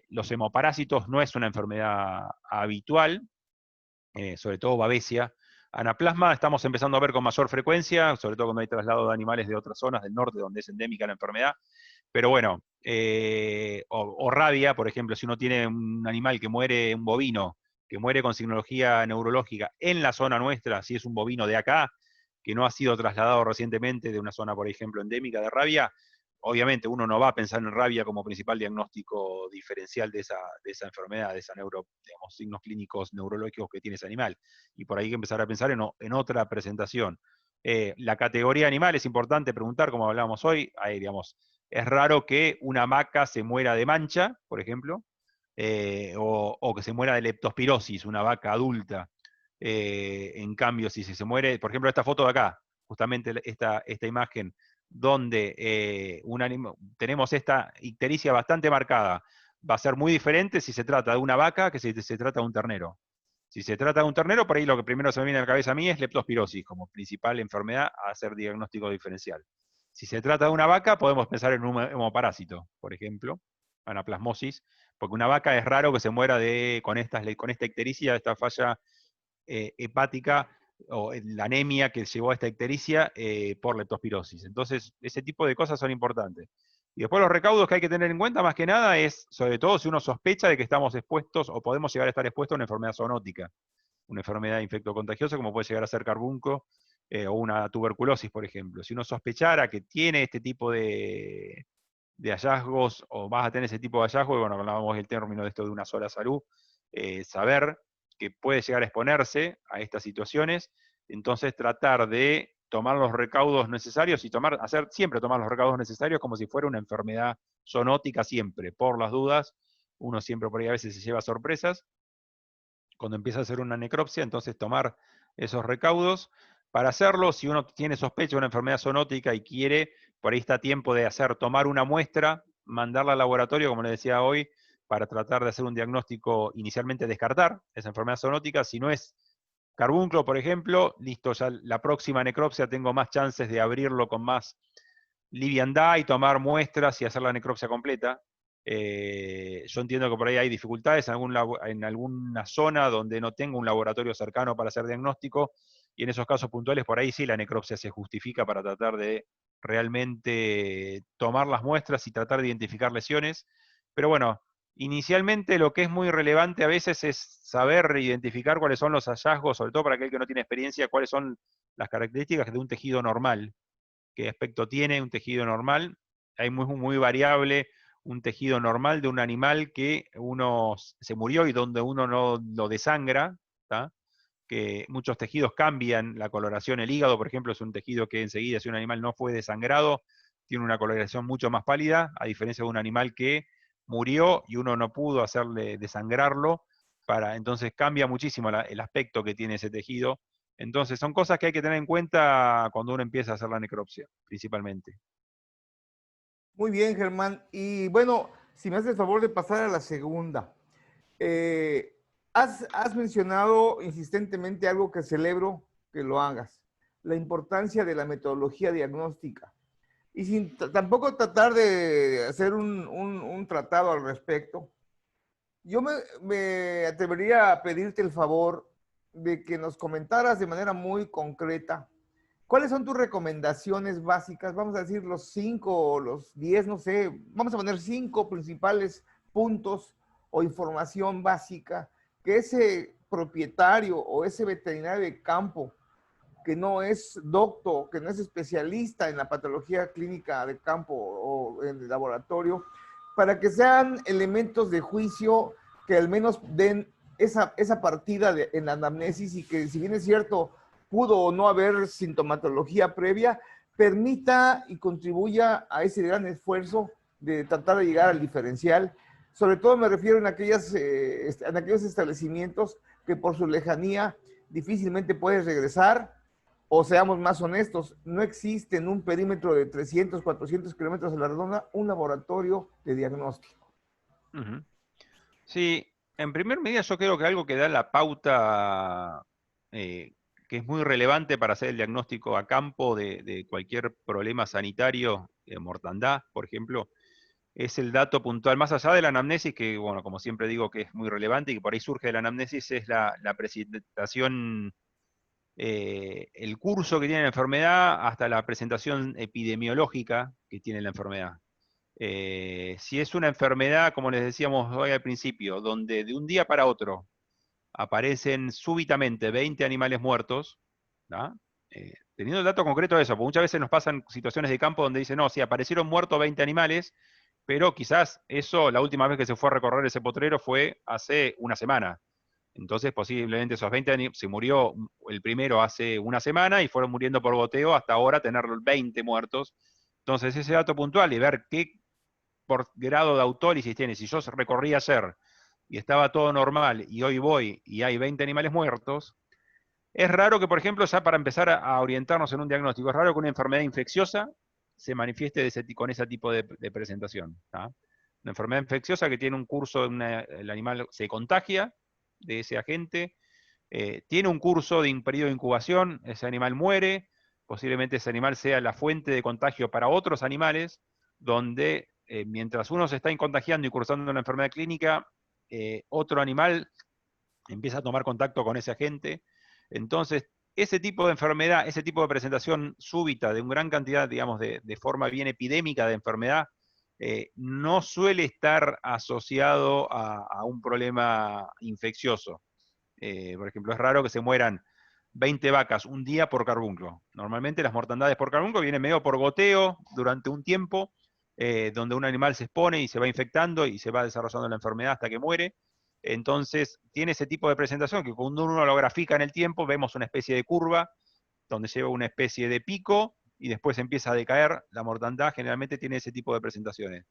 los hemoparásitos no es una enfermedad habitual, sobre todo Babesia. Anaplasma estamos empezando a ver con mayor frecuencia, sobre todo cuando hay traslado de animales de otras zonas del norte donde es endémica la enfermedad. Pero bueno, o rabia, por ejemplo, si uno tiene un animal que muere, un bovino, que muere con signología neurológica en la zona nuestra, si es un bovino de acá, que no ha sido trasladado recientemente de una zona, por ejemplo, endémica de rabia, obviamente uno no va a pensar en rabia como principal diagnóstico diferencial de esa enfermedad, de esa digamos, signos clínicos neurológicos que tiene ese animal. Y por ahí hay que empezar a pensar en otra presentación. La categoría animal es importante preguntar, como hablábamos hoy, ahí, digamos, es raro que una vaca se muera de mancha, por ejemplo, o que se muera de leptospirosis, una vaca adulta. En cambio, si se muere, por ejemplo, esta foto de acá, justamente esta imagen, donde tenemos esta ictericia bastante marcada, va a ser muy diferente si se trata de una vaca que si se trata de un ternero. Si se trata de un ternero, por ahí lo que primero se me viene a la cabeza a mí es leptospirosis, como principal enfermedad a hacer diagnóstico diferencial. Si se trata de una vaca, podemos pensar en un hemoparásito, por ejemplo, anaplasmosis, porque una vaca es raro que se muera con esta ictericia, esta falla hepática o la anemia que llevó a esta ictericia por leptospirosis. Entonces, ese tipo de cosas son importantes. Y después los recaudos que hay que tener en cuenta, más que nada, es, sobre todo si uno sospecha de que estamos expuestos o podemos llegar a estar expuestos a una enfermedad zoonótica, una enfermedad infectocontagiosa como puede llegar a ser carbunco o una tuberculosis, por ejemplo. Si uno sospechara que tiene este tipo de hallazgos o vas a tener ese tipo de hallazgos, y bueno, hablábamos del término de esto de una sola salud, saber que puede llegar a exponerse a estas situaciones, entonces tratar de tomar los recaudos necesarios y siempre tomar los recaudos necesarios como si fuera una enfermedad zoonótica siempre, por las dudas, uno siempre por ahí a veces se lleva sorpresas, cuando empieza a hacer una necropsia, entonces tomar esos recaudos. Para hacerlo, si uno tiene sospecha de una enfermedad zoonótica y quiere, por ahí está a tiempo de tomar una muestra, mandarla al laboratorio, como les decía hoy, para tratar de hacer un diagnóstico, inicialmente descartar esa enfermedad zoonótica. Si no es carbunclo, por ejemplo, listo, ya la próxima necropsia tengo más chances de abrirlo con más liviandad y tomar muestras y hacer la necropsia completa. Yo entiendo que por ahí hay dificultades en alguna zona donde no tengo un laboratorio cercano para hacer diagnóstico, y en esos casos puntuales por ahí sí la necropsia se justifica para tratar de realmente tomar las muestras y tratar de identificar lesiones. Pero bueno, inicialmente lo que es muy relevante a veces es saber identificar cuáles son los hallazgos, sobre todo para aquel que no tiene experiencia, cuáles son las características de un tejido normal, qué aspecto tiene un tejido normal. Hay muy variable un tejido normal de un animal que uno se murió y donde uno no lo desangra, ¿tá? Que muchos tejidos cambian la coloración. El hígado, por ejemplo, es un tejido que enseguida, si un animal no fue desangrado, tiene una coloración mucho más pálida, a diferencia de un animal que murió y uno no pudo hacerle desangrarlo, entonces cambia muchísimo el aspecto que tiene ese tejido. Entonces son cosas que hay que tener en cuenta cuando uno empieza a hacer la necropsia, principalmente. Muy bien, Germán. Y bueno, si me haces el favor de pasar a la segunda. Eh, has mencionado insistentemente algo que celebro que lo hagas, la importancia de la metodología diagnóstica. Y sin tampoco tratar de hacer un tratado al respecto, yo me atrevería a pedirte el favor de que nos comentaras de manera muy concreta cuáles son tus recomendaciones básicas, vamos a decir los 5 o los 10, no sé, vamos a poner 5 principales puntos o información básica que ese propietario o ese veterinario de campo que no es doctor, que no es especialista en la patología clínica de campo o en el laboratorio, para que sean elementos de juicio que al menos den esa partida en la anamnesis y que si bien es cierto, pudo o no haber sintomatología previa, permita y contribuya a ese gran esfuerzo de tratar de llegar al diferencial. Sobre todo me refiero en aquellos establecimientos que por su lejanía difícilmente puedes regresar, o seamos más honestos, no existe en un perímetro de 300, 400 kilómetros a la redonda un laboratorio de diagnóstico. Ujú. Sí, en primer medida yo creo que algo que da la pauta que es muy relevante para hacer el diagnóstico a campo de cualquier problema sanitario, mortandad, por ejemplo, es el dato puntual, más allá de la anamnesis, que, bueno, como siempre digo que es muy relevante y que por ahí surge de la anamnesis, es la presentación, el curso que tiene la enfermedad hasta la presentación epidemiológica que tiene la enfermedad. Si es una enfermedad, como les decíamos hoy al principio, donde de un día para otro aparecen súbitamente 20 animales muertos, ¿no? Teniendo el dato concreto de eso, porque muchas veces nos pasan situaciones de campo donde dicen, no, sí, aparecieron muertos 20 animales, pero quizás eso, la última vez que se fue a recorrer ese potrero fue hace una semana. Entonces, posiblemente esos 20 años, se murió el primero hace una semana y fueron muriendo por goteo hasta ahora tener 20 muertos. Entonces, ese dato puntual y ver qué por grado de autólisis tiene. Si yo recorrí ayer y estaba todo normal y hoy voy y hay 20 animales muertos, es raro que, por ejemplo, ya para empezar a orientarnos en un diagnóstico, es raro que una enfermedad infecciosa se manifieste con ese tipo de presentación. ¿Tá? Una enfermedad infecciosa que tiene un curso, el animal se contagia de ese agente, tiene un curso de un periodo de incubación, ese animal muere, posiblemente ese animal sea la fuente de contagio para otros animales, donde mientras uno se está contagiando y cursando una enfermedad clínica, otro animal empieza a tomar contacto con ese agente. Entonces, ese tipo de enfermedad, ese tipo de presentación súbita de una gran cantidad, digamos, de forma bien epidémica de enfermedad, no suele estar asociado a un problema infeccioso. Por ejemplo, es raro que se mueran 20 vacas un día por carbunclo. Normalmente las mortandades por carbunclo vienen medio por goteo durante un tiempo, donde un animal se expone y se va infectando y se va desarrollando la enfermedad hasta que muere. Entonces, tiene ese tipo de presentación que cuando uno lo grafica en el tiempo, vemos una especie de curva donde lleva una especie de pico y después empieza a decaer. La mortandad generalmente tiene ese tipo de presentaciones.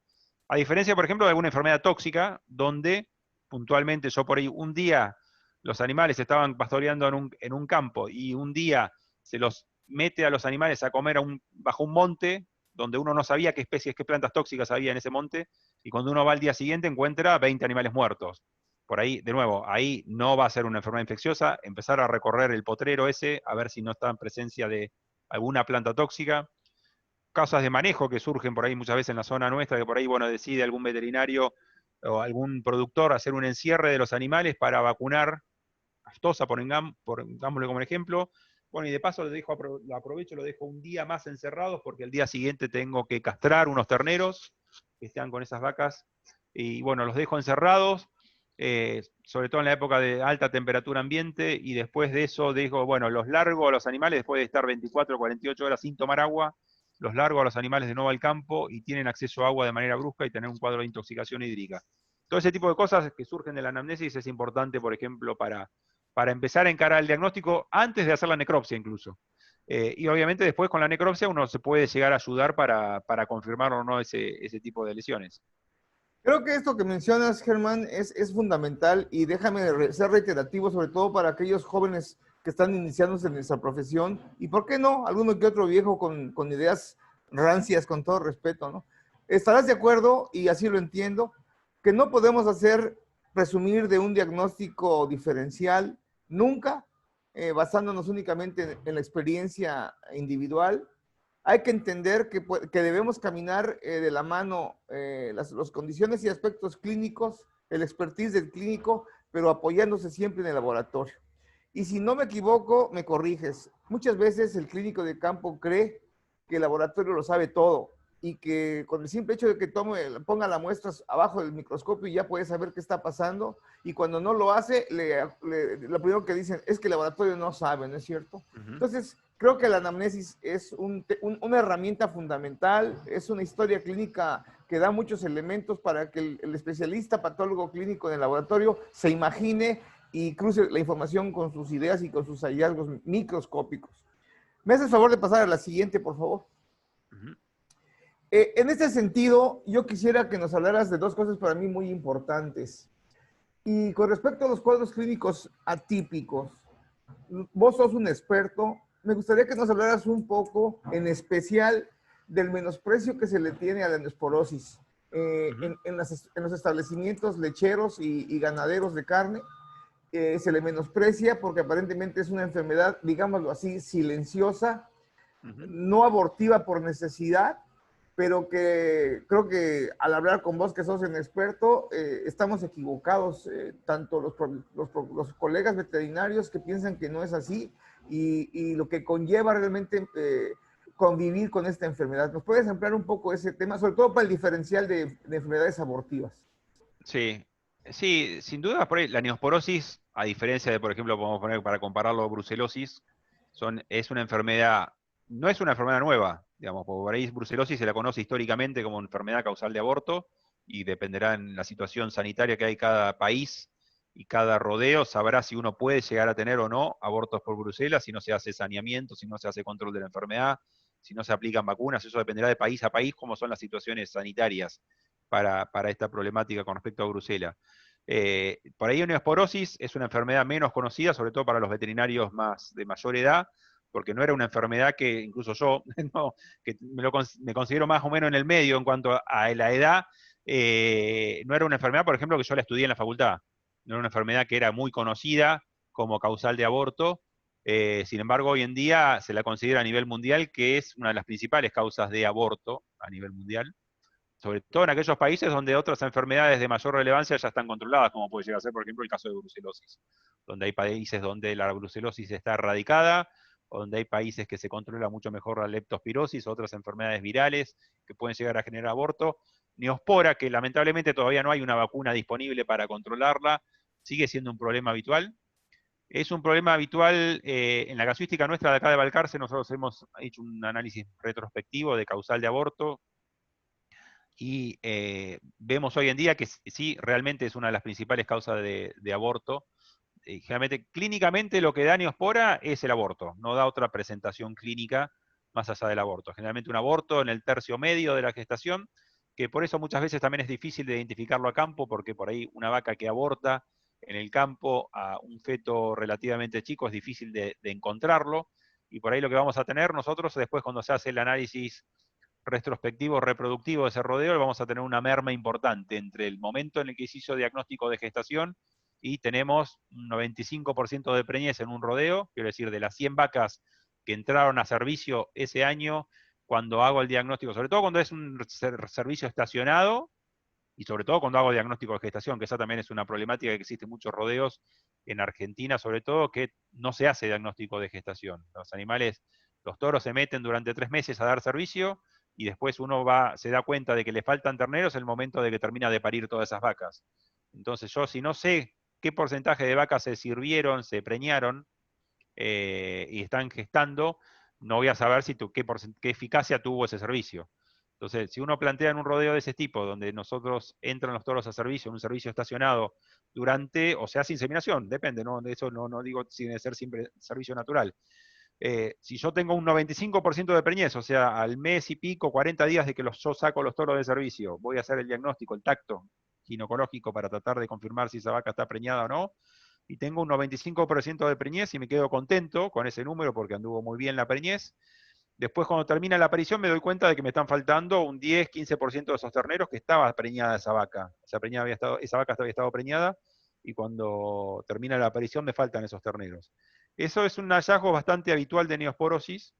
A diferencia, por ejemplo, de alguna enfermedad tóxica, donde puntualmente yo por ahí un día los animales estaban pastoreando en un campo y un día se los mete a los animales a comer bajo un monte donde uno no sabía qué especies, qué plantas tóxicas había en ese monte, y cuando uno va al día siguiente encuentra 20 animales muertos. Por ahí, de nuevo, ahí no va a ser una enfermedad infecciosa, empezar a recorrer el potrero ese, a ver si no está en presencia de alguna planta tóxica. Causas de manejo que surgen por ahí muchas veces en la zona nuestra, que por ahí, bueno, decide algún veterinario o algún productor hacer un encierre de los animales para vacunar aftosa, pongámosle como ejemplo. Bueno, y de paso lo aprovecho, lo dejo un día más encerrados porque el día siguiente tengo que castrar unos terneros que están con esas vacas. Y bueno, los dejo encerrados, sobre todo en la época de alta temperatura ambiente, y después de eso dejo, bueno, los largo a los animales, después de estar 24 o 48 horas sin tomar agua, los largo a los animales de nuevo al campo y tienen acceso a agua de manera brusca y tener un cuadro de intoxicación hídrica. Todo ese tipo de cosas que surgen de la anamnesis es importante, por ejemplo, para empezar a encarar el diagnóstico antes de hacer la necropsia incluso. Y obviamente después con la necropsia uno se puede llegar a ayudar para confirmar o no ese tipo de lesiones. Creo que esto que mencionas, Germán, es fundamental y déjame ser reiterativo, sobre todo para aquellos jóvenes que están iniciándose en nuestra profesión y, ¿por qué no? Alguno que otro viejo con ideas rancias, con todo respeto, ¿no? Estarás de acuerdo, y así lo entiendo, que no podemos hacer presumir de un diagnóstico diferencial nunca, basándonos únicamente en la experiencia individual. Hay que entender que debemos caminar de la mano las condiciones y aspectos clínicos, el expertise del clínico, pero apoyándose siempre en el laboratorio. Y si no me equivoco, me corriges. Muchas veces el clínico de campo cree que el laboratorio lo sabe todo y que con el simple hecho de que ponga la muestra abajo del microscopio y ya puede saber qué está pasando, y cuando no lo hace, lo primero que dicen es que el laboratorio no sabe, ¿no es cierto? Uh-huh. Entonces, creo que la anamnesis es una herramienta fundamental, es una historia clínica que da muchos elementos para que el especialista patólogo clínico en el laboratorio se imagine y cruce la información con sus ideas y con sus hallazgos microscópicos. ¿Me haces el favor de pasar a la siguiente, por favor? Uh-huh. En este sentido, yo quisiera que nos hablaras de dos cosas para mí muy importantes. Y con respecto a los cuadros clínicos atípicos, vos sos un experto, me gustaría que nos hablaras un poco, en especial, del menosprecio que se le tiene a la endosporosis en los establecimientos lecheros y ganaderos de carne, se le menosprecia porque aparentemente es una enfermedad, digámoslo así, silenciosa, no abortiva por necesidad, pero que creo que al hablar con vos, que sos un experto, estamos equivocados, tanto los colegas veterinarios que piensan que no es así y lo que conlleva realmente convivir con esta enfermedad. ¿Nos puedes ampliar un poco ese tema, sobre todo para el diferencial de enfermedades abortivas? Sí, sí, sin duda, por ahí, la neosporosis, a diferencia de, por ejemplo, podemos poner para compararlo, brucelosis, es una enfermedad, no es una enfermedad nueva, digamos, porque por ahí brucelosis se la conoce históricamente como enfermedad causal de aborto y dependerá en la situación sanitaria que hay cada país y cada rodeo, sabrá si uno puede llegar a tener o no abortos por brucela, si no se hace saneamiento, si no se hace control de la enfermedad, si no se aplican vacunas, eso dependerá de país a país cómo son las situaciones sanitarias para esta problemática con respecto a Brucela. Por ahí neosporosis es una enfermedad menos conocida, sobre todo para los veterinarios de mayor edad, porque no era una enfermedad que incluso yo, no, que me considero más o menos en el medio en cuanto a la edad, no era una enfermedad, por ejemplo, que yo la estudié en la facultad. No era una enfermedad que era muy conocida como causal de aborto. Sin embargo, hoy en día se la considera a nivel mundial que es una de las principales causas de aborto a nivel mundial, sobre todo en aquellos países donde otras enfermedades de mayor relevancia ya están controladas, como puede llegar a ser, por ejemplo, el caso de brucelosis, donde hay países donde la brucelosis está erradicada, o donde hay países que se controla mucho mejor la leptospirosis, otras enfermedades virales que pueden llegar a generar aborto. Neospora, que lamentablemente todavía no hay una vacuna disponible para controlarla, sigue siendo un problema habitual. Es un problema habitual en la casuística nuestra de acá de Balcarce. Nosotros hemos hecho un análisis retrospectivo de causal de aborto, y vemos hoy en día que sí, realmente es una de las principales causas de aborto. Generalmente, clínicamente lo que da neospora es el aborto, no da otra presentación clínica más allá del aborto. Generalmente un aborto en el tercio medio de la gestación, que por eso muchas veces también es difícil de identificarlo a campo, porque por ahí una vaca que aborta en el campo a un feto relativamente chico es difícil de encontrarlo, y por ahí lo que vamos a tener nosotros después cuando se hace el análisis retrospectivo reproductivo de ese rodeo, vamos a tener una merma importante entre el momento en el que se hizo diagnóstico de gestación y tenemos un 95% de preñez en un rodeo, quiero decir, de las 100 vacas que entraron a servicio ese año, cuando hago el diagnóstico, sobre todo cuando es un servicio estacionado, y sobre todo cuando hago diagnóstico de gestación, que esa también es una problemática que existe en muchos rodeos en Argentina, sobre todo, que no se hace diagnóstico de gestación. Los animales, los toros se meten durante 3 meses a dar servicio, y después uno se da cuenta de que le faltan terneros en el momento de que termina de parir todas esas vacas. Entonces yo, si no sé qué porcentaje de vacas se sirvieron, se preñaron y están gestando, no voy a saber qué eficacia tuvo ese servicio. Entonces, si uno plantea en un rodeo de ese tipo, donde nosotros entran los toros a servicio, en un servicio estacionado, durante, o se hace inseminación, depende, ¿no? De eso no digo si debe ser siempre servicio natural. Si yo tengo un 95% de preñez, o sea, al mes y pico, 40 días de que yo saco los toros de servicio, voy a hacer el diagnóstico, el tacto ginecológico para tratar de confirmar si esa vaca está preñada o no, y tengo un 95% de preñez y me quedo contento con ese número porque anduvo muy bien la preñez. Después, cuando termina la aparición, me doy cuenta de que me están faltando un 10-15% de esos terneros que estaba preñada esa vaca. Esa vaca había estado preñada y cuando termina la aparición me faltan esos terneros. Eso es un hallazgo bastante habitual de neosporosis,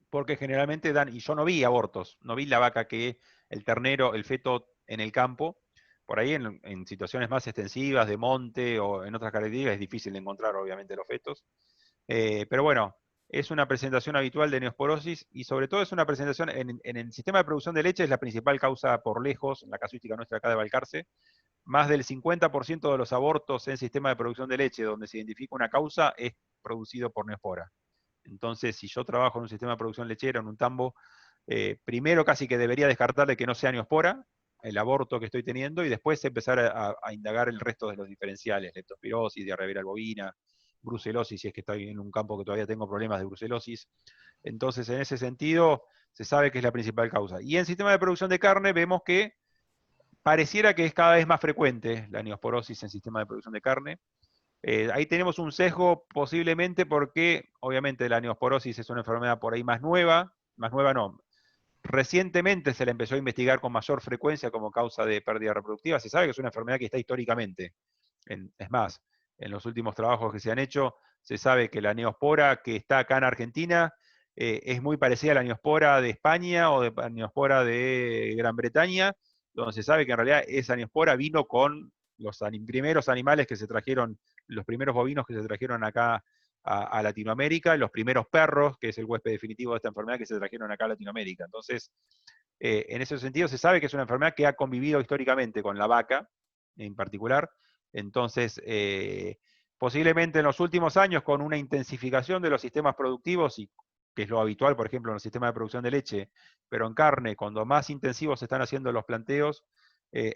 porque generalmente dan, y yo no vi abortos, no vi la vaca el ternero, el feto en el campo. Por ahí en situaciones más extensivas, de monte o en otras características, es difícil de encontrar obviamente los fetos. Pero bueno, es una presentación habitual de neosporosis y sobre todo es una presentación en el sistema de producción de leche, es la principal causa por lejos, en la casuística nuestra acá de Balcarce. Más del 50% de los abortos en sistema de producción de leche, donde se identifica una causa, es producido por neospora. Entonces, si yo trabajo en un sistema de producción lechera, en un tambo, primero casi que debería descartar de que no sea neospora, el aborto que estoy teniendo, y después empezar a indagar el resto de los diferenciales, leptospirosis, diarrea viral bovina, brucelosis, si es que estoy en un campo que todavía tengo problemas de brucelosis. Entonces, en ese sentido, se sabe que es la principal causa. Y en sistema de producción de carne vemos que pareciera que es cada vez más frecuente la neosporosis en sistema de producción de carne. Ahí tenemos un sesgo posiblemente porque obviamente la neosporosis es una enfermedad por ahí más nueva no, recientemente se la empezó a investigar con mayor frecuencia como causa de pérdida reproductiva. Se sabe que es una enfermedad que está históricamente. Es más, en los últimos trabajos que se han hecho, se sabe que la neospora que está acá en Argentina es muy parecida a la neospora de España o de la neospora de Gran Bretaña, donde se sabe que en realidad esa neospora vino con los primeros animales que se trajeron, los primeros bovinos que se trajeron acá a Latinoamérica, los primeros perros, que es el huésped definitivo de esta enfermedad, que se trajeron acá a Latinoamérica. Entonces, en ese sentido se sabe que es una enfermedad que ha convivido históricamente con la vaca, en particular. Entonces, posiblemente en los últimos años, con una intensificación de los sistemas productivos, y que es lo habitual, por ejemplo, en el sistema de producción de leche, pero en carne, cuando más intensivos se están haciendo los planteos,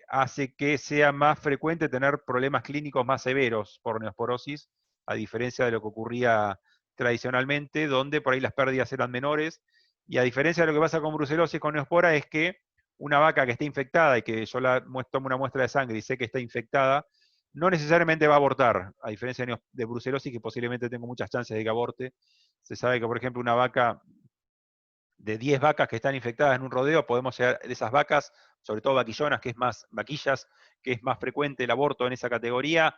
hace que sea más frecuente tener problemas clínicos más severos por neosporosis, a diferencia de lo que ocurría tradicionalmente, donde por ahí las pérdidas eran menores, y a diferencia de lo que pasa con brucelosis con neospora, es que una vaca que esté infectada y que yo tomo una muestra de sangre y sé que está infectada, no necesariamente va a abortar, a diferencia de brucelosis, que posiblemente tengo muchas chances de que aborte. Se sabe que, por ejemplo, una vaca de 10 vacas que están infectadas en un rodeo, podemos llegar de esas vacas, sobre todo vaquillonas, vaquillas, que es más frecuente el aborto en esa categoría,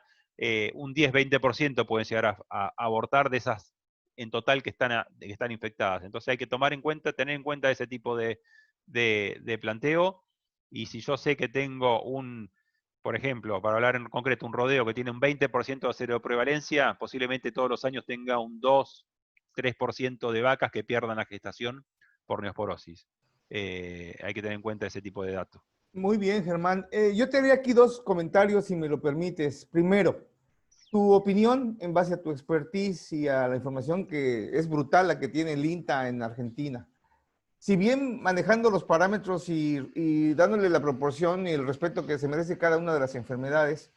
un 10-20% pueden llegar a abortar de esas en total que están infectadas. Entonces hay que tener en cuenta ese tipo de planteo, y si yo sé que tengo por ejemplo, para hablar en concreto, un rodeo que tiene un 20% de seroprevalencia, posiblemente todos los años tenga un 2-3% de vacas que pierdan la gestación por neosporosis. Hay que tener en cuenta ese tipo de datos. Muy bien, Germán. Yo te haría aquí dos comentarios, si me lo permites. Primero, tu opinión en base a tu expertise y a la información que es brutal la que tiene el INTA en Argentina. Si bien manejando los parámetros y dándole la proporción y el respeto que se merece cada una de las enfermedades,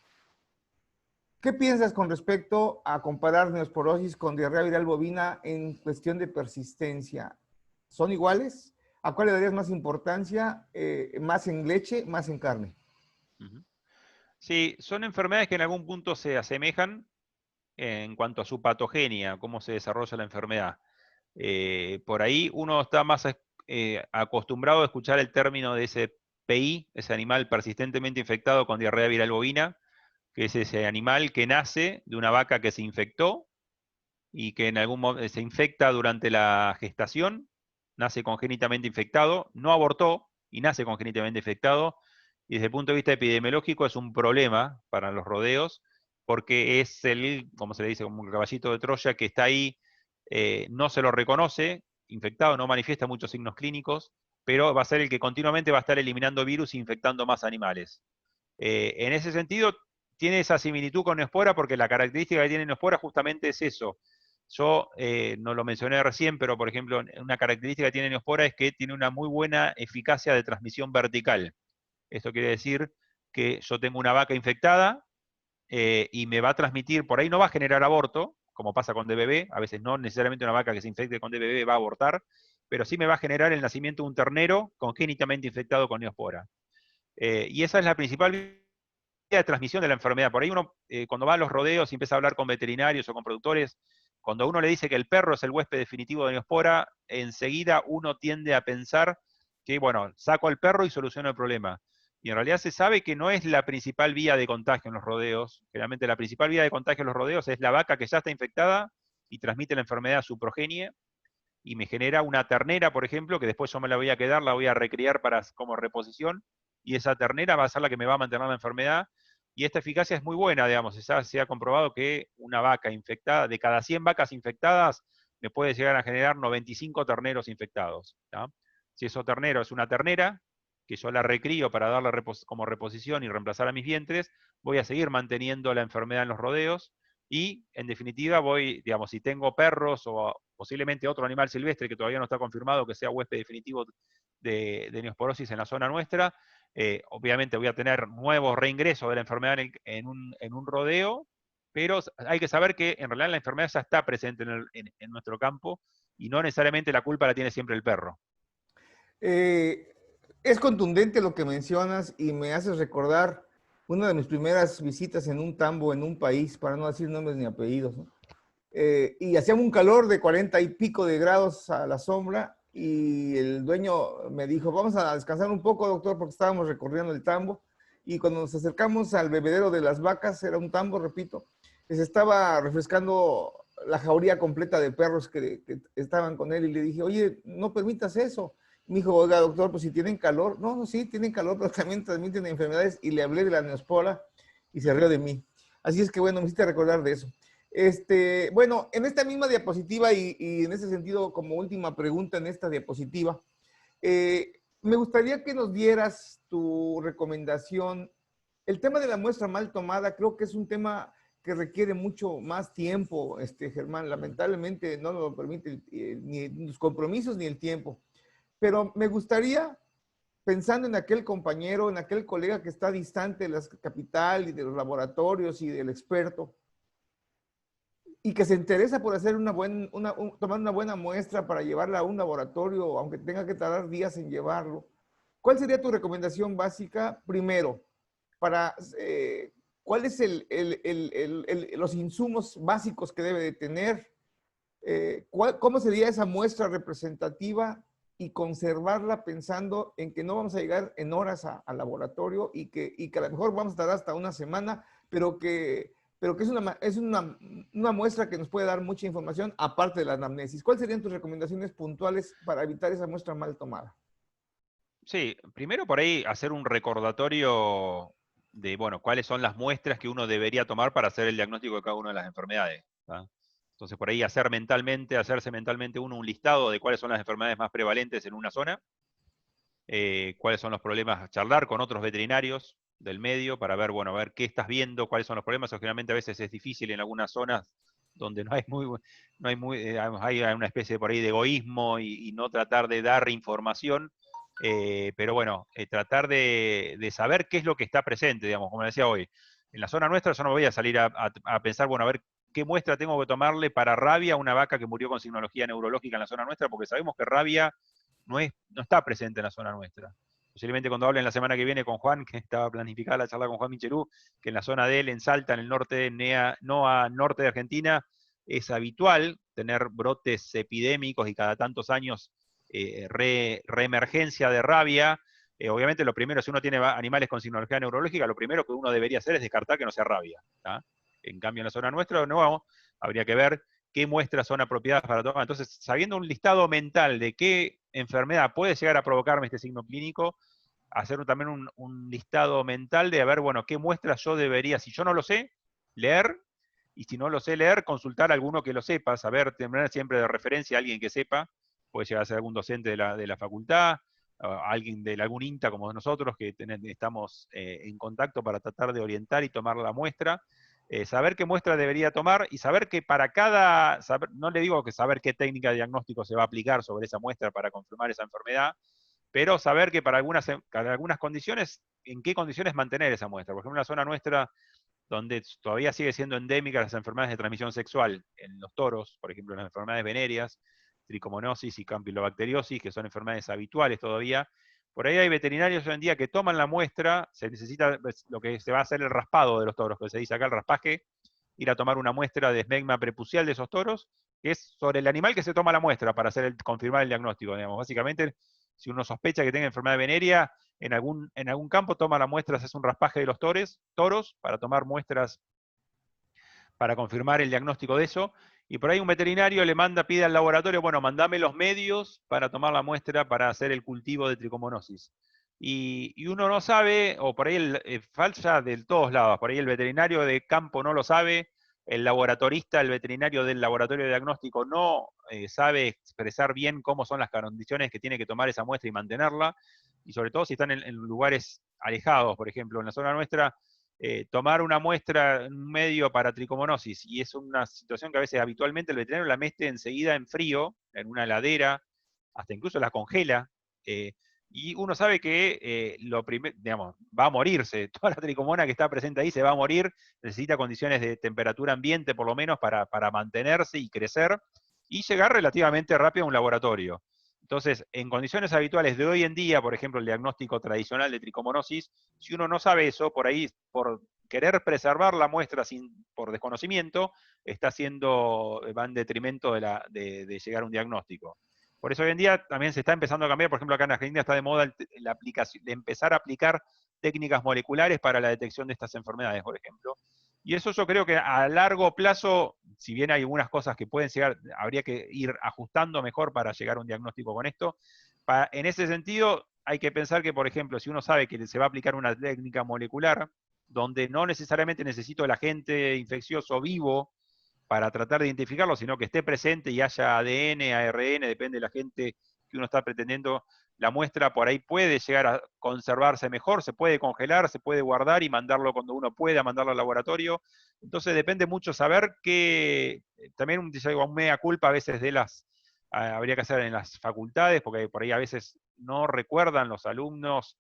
¿qué piensas con respecto a comparar neosporosis con diarrea viral bovina en cuestión de persistencia? ¿Son iguales? ¿A cuál le darías más importancia? ¿Más en leche, más en carne? Uh-huh. Sí, son enfermedades que en algún punto se asemejan en cuanto a su patogenia, cómo se desarrolla la enfermedad. Por ahí uno está más acostumbrado a escuchar el término de ese PI, ese animal persistentemente infectado con diarrea viral bovina, que es ese animal que nace de una vaca que se infectó y que en algún momento se infecta durante la gestación, nace congénitamente infectado, no abortó y nace congénitamente infectado, y desde el punto de vista epidemiológico es un problema para los rodeos, porque es como se le dice, como un caballito de Troya que está ahí, no se lo reconoce, infectado, no manifiesta muchos signos clínicos, pero va a ser el que continuamente va a estar eliminando virus e infectando más animales. En ese sentido, tiene esa similitud con Neospora porque la característica que tiene Neospora justamente es eso. Yo no lo mencioné recién, pero por ejemplo, una característica que tiene Neospora es que tiene una muy buena eficacia de transmisión vertical. Esto quiere decir que yo tengo una vaca infectada y me va a transmitir, por ahí no va a generar aborto, como pasa con DBV, a veces no necesariamente una vaca que se infecte con DBV va a abortar, pero sí me va a generar el nacimiento de un ternero congénitamente infectado con Neospora. Y esa es la principal vía de transmisión de la enfermedad. Por ahí uno, cuando va a los rodeos y empieza a hablar con veterinarios o con productores, cuando uno le dice que el perro es el huésped definitivo de Neospora, enseguida uno tiende a pensar que, bueno, saco al perro y soluciono el problema. Y en realidad se sabe que no es la principal vía de contagio en los rodeos. Generalmente la principal vía de contagio en los rodeos es la vaca que ya está infectada y transmite la enfermedad a su progenie y me genera una ternera, por ejemplo, que después yo me la voy a quedar, la voy a recriar como reposición, y esa ternera va a ser la que me va a mantener la enfermedad, y esta eficacia es muy buena, digamos, se ha comprobado que una vaca infectada, de cada 100 vacas infectadas, me puede llegar a generar 95 terneros infectados. ¿tá? Si eso ternero es una ternera, que yo la recrío para darle como reposición y reemplazar a mis vientres, voy a seguir manteniendo la enfermedad en los rodeos, y en definitiva voy, digamos, si tengo perros o posiblemente otro animal silvestre que todavía no está confirmado que sea huésped definitivo de neosporosis en la zona nuestra, obviamente voy a tener nuevos reingresos de la enfermedad en un rodeo, pero hay que saber que en realidad la enfermedad ya está presente en nuestro campo y no necesariamente la culpa la tiene siempre el perro. Es contundente lo que mencionas y me haces recordar una de mis primeras visitas en un tambo en un país, para no decir nombres ni apellidos, ¿no? Y hacía un calor de 40 y pico de grados a la sombra y el dueño me dijo, vamos a descansar un poco, doctor, porque estábamos recorriendo el tambo y cuando nos acercamos al bebedero de las vacas, era un tambo, repito, que se estaba refrescando la jauría completa de perros que estaban con él y le dije, oye, no permitas eso. Me dijo, oiga, doctor, pues si tienen calor. No, no, sí, tienen calor, pero también transmiten enfermedades. Y le hablé de la neospora y se rió de mí. Así es que, bueno, me hiciste recordar de eso. Bueno, en esta misma diapositiva y en ese sentido, como última pregunta en esta diapositiva, me gustaría que nos dieras tu recomendación. El tema de la muestra mal tomada creo que es un tema que requiere mucho más tiempo, Germán. Lamentablemente no nos lo permite ni los compromisos ni el tiempo. Pero me gustaría, pensando en aquel compañero, en aquel colega que está distante de la capital y de los laboratorios y del experto, y que se interesa por hacer tomar una buena muestra para llevarla a un laboratorio, aunque tenga que tardar días en llevarlo. ¿Cuál sería tu recomendación básica? Primero, para cuáles los insumos básicos que debe de tener, cómo sería esa muestra representativa y conservarla pensando en que no vamos a llegar en horas al laboratorio y que a lo mejor vamos a tardar hasta una semana, pero que es una muestra que nos puede dar mucha información aparte de la anamnesis. ¿Cuáles serían tus recomendaciones puntuales para evitar esa muestra mal tomada? Sí, primero por ahí hacer un recordatorio de, bueno, cuáles son las muestras que uno debería tomar para hacer el diagnóstico de cada una de las enfermedades. ¿Tá? Entonces, por ahí hacerse mentalmente uno un listado de cuáles son las enfermedades más prevalentes en una zona, cuáles son los problemas, charlar con otros veterinarios del medio para ver, bueno, a ver qué estás viendo, cuáles son los problemas, o generalmente a veces es difícil en algunas zonas donde no hay hay una especie por ahí de egoísmo y no tratar de dar información, pero bueno, tratar de saber qué es lo que está presente, digamos, como decía hoy. En la zona nuestra yo no voy a salir a pensar, bueno, a ver qué muestra tengo que tomarle para rabia a una vaca que murió con signología neurológica en la zona nuestra, porque sabemos que rabia no está presente en la zona nuestra. Posiblemente cuando hablen la semana que viene con Juan, que estaba planificada la charla con Juan Michelú, que en la zona de él, en Salta, en el norte, norte de Argentina, es habitual tener brotes epidémicos y cada tantos años reemergencia de rabia. Obviamente lo primero, si uno tiene animales con signología neurológica, lo primero que uno debería hacer es descartar que no sea rabia. ¿Tá? En cambio, en la zona nuestra, no, habría que ver qué muestras son apropiadas para tomar. Entonces, sabiendo un listado mental de qué enfermedad puede llegar a provocarme este signo clínico, hacer también un listado mental de a ver, bueno, qué muestras yo debería, si yo no lo sé, leer, y si no lo sé leer, consultar a alguno que lo sepa, saber, tener siempre de referencia a alguien que sepa, puede llegar a ser algún docente de la facultad, alguien de algún INTA como nosotros, que estamos en contacto para tratar de orientar y tomar la muestra, saber qué muestra debería tomar y saber que para no le digo que saber qué técnica de diagnóstico se va a aplicar sobre esa muestra para confirmar esa enfermedad, pero saber que para algunas condiciones, en qué condiciones mantener esa muestra. Por ejemplo, en la zona nuestra, donde todavía sigue siendo endémica las enfermedades de transmisión sexual, en los toros, por ejemplo, las enfermedades venéreas, tricomonosis y campylobacteriosis, que son enfermedades habituales todavía. Por ahí hay veterinarios hoy en día que toman la muestra, se necesita lo que se va a hacer el raspado de los toros, que se dice acá el raspaje, ir a tomar una muestra de esmegma prepucial de esos toros, que es sobre el animal que se toma la muestra para confirmar el diagnóstico. Digamos. Básicamente, si uno sospecha que tenga enfermedad venérea, en algún campo toma la muestra, se hace un raspaje de los toros para tomar muestras para confirmar el diagnóstico de eso, y por ahí un veterinario pide al laboratorio, bueno, mandame los medios para tomar la muestra para hacer el cultivo de tricomonosis. Y uno no sabe, o por ahí falta de todos lados, por ahí el veterinario de campo no lo sabe, el laboratorista, el veterinario del laboratorio de diagnóstico no sabe expresar bien cómo son las condiciones que tiene que tomar esa muestra y mantenerla, y sobre todo si están en lugares alejados, por ejemplo, en la zona nuestra, tomar una muestra en un medio para tricomonosis, y es una situación que a veces habitualmente el veterinario la mete enseguida en frío, en una heladera, hasta incluso la congela, y uno sabe que digamos, va a morirse, toda la tricomona que está presente ahí se va a morir, necesita condiciones de temperatura ambiente por lo menos para mantenerse y crecer, y llegar relativamente rápido a un laboratorio. Entonces, en condiciones habituales de hoy en día, por ejemplo, el diagnóstico tradicional de tricomonosis, si uno no sabe eso, por ahí, por querer preservar la muestra por desconocimiento, va en detrimento de llegar a un diagnóstico. Por eso hoy en día también se está empezando a cambiar, por ejemplo, acá en Argentina está de moda la aplicación, de empezar a aplicar técnicas moleculares para la detección de estas enfermedades, por ejemplo. Y eso yo creo que a largo plazo, si bien hay algunas cosas que pueden llegar, habría que ir ajustando mejor para llegar a un diagnóstico con esto. En ese sentido, hay que pensar que, por ejemplo, si uno sabe que se va a aplicar una técnica molecular, donde no necesariamente necesito el agente infeccioso vivo para tratar de identificarlo, sino que esté presente y haya ADN, ARN, depende del agente que uno está pretendiendo, la muestra por ahí puede llegar a conservarse mejor, se puede congelar, se puede guardar y mandarlo cuando uno pueda, mandarlo al laboratorio. Entonces depende mucho saber que, también un mea culpa a veces de las, habría que hacer en las facultades, porque por ahí a veces no recuerdan los alumnos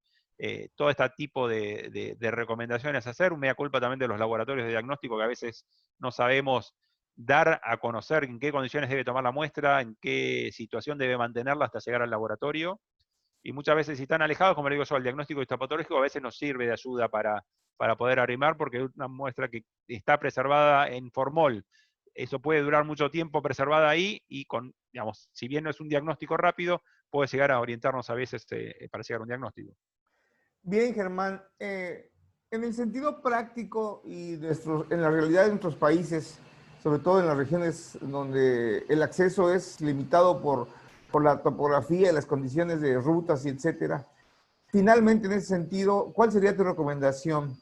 todo este tipo de recomendaciones a hacer, un mea culpa también de los laboratorios de diagnóstico, que a veces no sabemos dar a conocer en qué condiciones debe tomar la muestra, en qué situación debe mantenerla hasta llegar al laboratorio. Y muchas veces, si están alejados, como le digo yo, el diagnóstico histopatológico a veces nos sirve de ayuda para poder arrimar, porque es una muestra que está preservada en formol. Eso puede durar mucho tiempo preservada ahí y con, digamos, si bien no es un diagnóstico rápido, puede llegar a orientarnos a veces para llegar a un diagnóstico. Bien, Germán, en el sentido práctico y en la realidad de nuestros países, sobre todo en las regiones donde el acceso es limitado por la topografía y las condiciones de rutas y etcétera, finalmente en ese sentido, ¿cuál sería tu recomendación?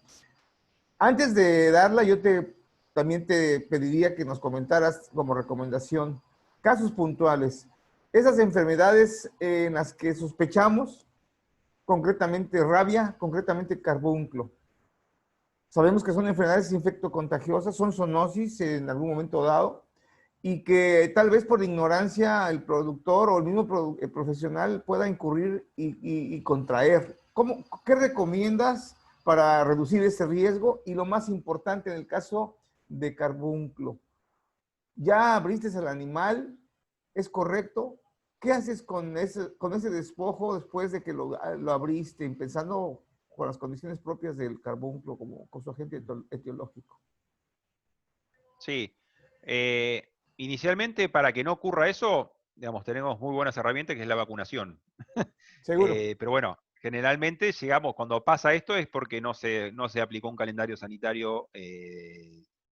Antes de darla, también te pediría que nos comentaras como recomendación casos puntuales, esas enfermedades en las que sospechamos, concretamente rabia, concretamente carbunclo. Sabemos que son enfermedades infectocontagiosas, son zoonosis en algún momento dado, y que tal vez por ignorancia el productor o el mismo profesional pueda incurrir y contraer. ¿Qué recomiendas para reducir ese riesgo? Y lo más importante en el caso de carbunclo, ya abriste al animal, ¿es correcto? ¿Qué haces con ese despojo después de que lo abriste, pensando con las condiciones propias del carbunclo como con su agente etiológico? Sí. Inicialmente, para que no ocurra eso, digamos, tenemos muy buenas herramientas, que es la vacunación. Seguro. Pero bueno, generalmente llegamos, cuando pasa esto es porque no se aplicó un calendario sanitario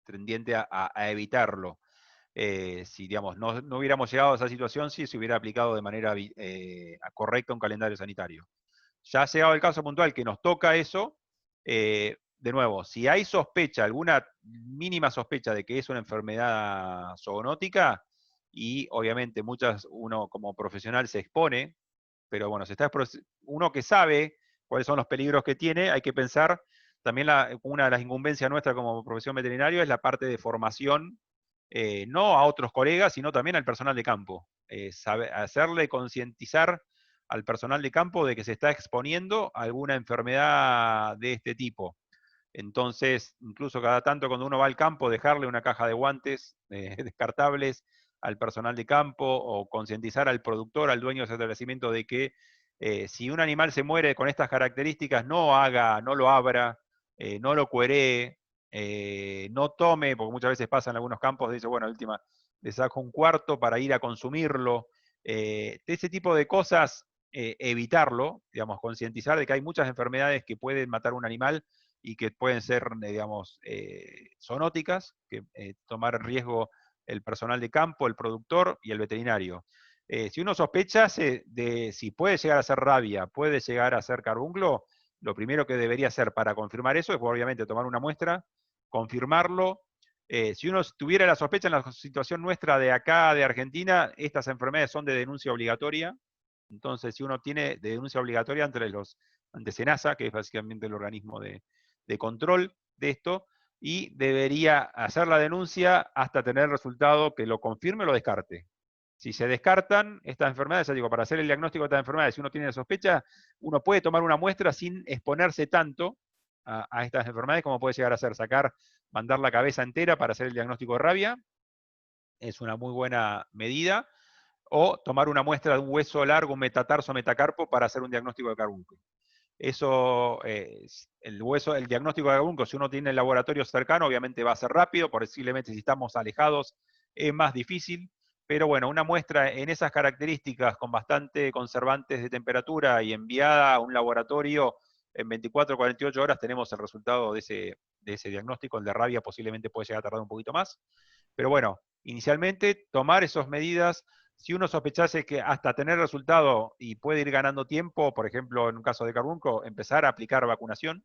tendiente a evitarlo. Si digamos, no hubiéramos llegado a esa situación si se hubiera aplicado de manera correcta un calendario sanitario. Ya ha llegado el caso puntual que nos toca eso, de nuevo, si hay sospecha, alguna mínima sospecha de que es una enfermedad zoonótica, y obviamente uno como profesional se expone, pero bueno, uno que sabe cuáles son los peligros que tiene, hay que pensar, también una de las incumbencias nuestras como profesión veterinaria es la parte de formación, no a otros colegas, sino también al personal de campo. Hacerle concientizar al personal de campo de que se está exponiendo a alguna enfermedad de este tipo. Entonces, incluso cada tanto cuando uno va al campo, dejarle una caja de guantes descartables al personal de campo, o concientizar al productor, al dueño de ese establecimiento, de que si un animal se muere con estas características, no lo abra, no lo cueree, no tome, porque muchas veces pasa en algunos campos, dice, bueno, última, le saco un cuarto para ir a consumirlo. De ese tipo de cosas, evitarlo, digamos, concientizar de que hay muchas enfermedades que pueden matar un animal y que pueden ser, digamos, zoonóticas, que tomar riesgo el personal de campo, el productor y el veterinario. Si uno sospecha de si puede llegar a ser rabia, puede llegar a ser carbunclo, lo primero que debería hacer para confirmar eso es obviamente tomar una muestra, confirmarlo. Si uno tuviera la sospecha en la situación nuestra de acá, de Argentina, estas enfermedades son de denuncia obligatoria. Entonces, si uno tiene de denuncia obligatoria ante SENASA, que es básicamente el organismo de control de esto, y debería hacer la denuncia hasta tener el resultado que lo confirme o lo descarte. Si se descartan estas enfermedades, ya digo, para hacer el diagnóstico de estas enfermedades, si uno tiene sospecha, uno puede tomar una muestra sin exponerse tanto a estas enfermedades como puede llegar a ser mandar la cabeza entera para hacer el diagnóstico de rabia, es una muy buena medida, o tomar una muestra de un hueso largo, un metatarso, metacarpo, para hacer un diagnóstico de carbúnculo. Eso, el diagnóstico de carbúnculo, si uno tiene el laboratorio cercano, obviamente va a ser rápido, posiblemente si estamos alejados es más difícil, pero bueno, una muestra en esas características con bastante conservantes de temperatura y enviada a un laboratorio en 24 o 48 horas tenemos el resultado de de ese diagnóstico. El de rabia posiblemente puede llegar a tardar un poquito más. Pero bueno, inicialmente tomar esas medidas. Si uno sospechase que hasta tener resultado y puede ir ganando tiempo, por ejemplo, en un caso de carbunco, empezar a aplicar vacunación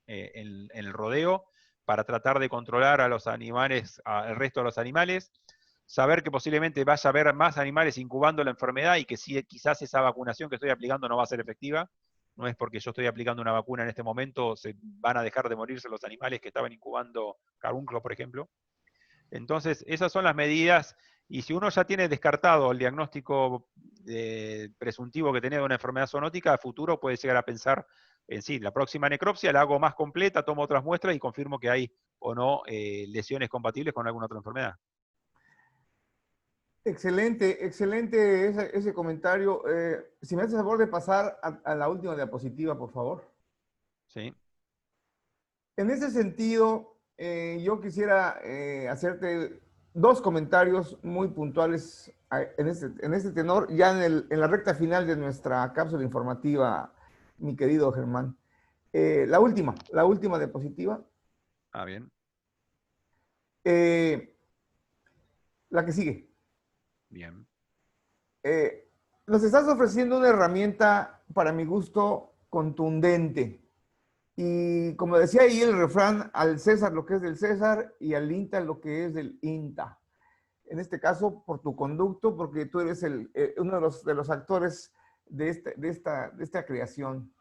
en el rodeo para tratar de controlar a los animales, al resto de los animales, saber que posiblemente vaya a haber más animales incubando la enfermedad y que si, quizás esa vacunación que estoy aplicando no va a ser efectiva. No es porque yo estoy aplicando una vacuna en este momento, se van a dejar de morirse los animales que estaban incubando carbunclos, por ejemplo. Entonces, esas son las medidas, y si uno ya tiene descartado el diagnóstico presuntivo que tenía de una enfermedad zoonótica, a futuro puede llegar a pensar en sí, la próxima necropsia la hago más completa, tomo otras muestras y confirmo que hay o no lesiones compatibles con alguna otra enfermedad. Excelente, excelente ese comentario. Si me haces favor de pasar a la última diapositiva, por favor. Sí. En ese sentido, yo quisiera hacerte dos comentarios muy puntuales en este tenor, ya en la recta final de nuestra cápsula informativa, mi querido Germán. La última diapositiva. Ah, bien. La que sigue. Bien. Nos estás ofreciendo una herramienta, para mi gusto, contundente. Y como decía ahí el refrán, al César lo que es del César y al INTA lo que es del INTA. En este caso, por tu conducto, porque tú eres uno de los actores de esta creación.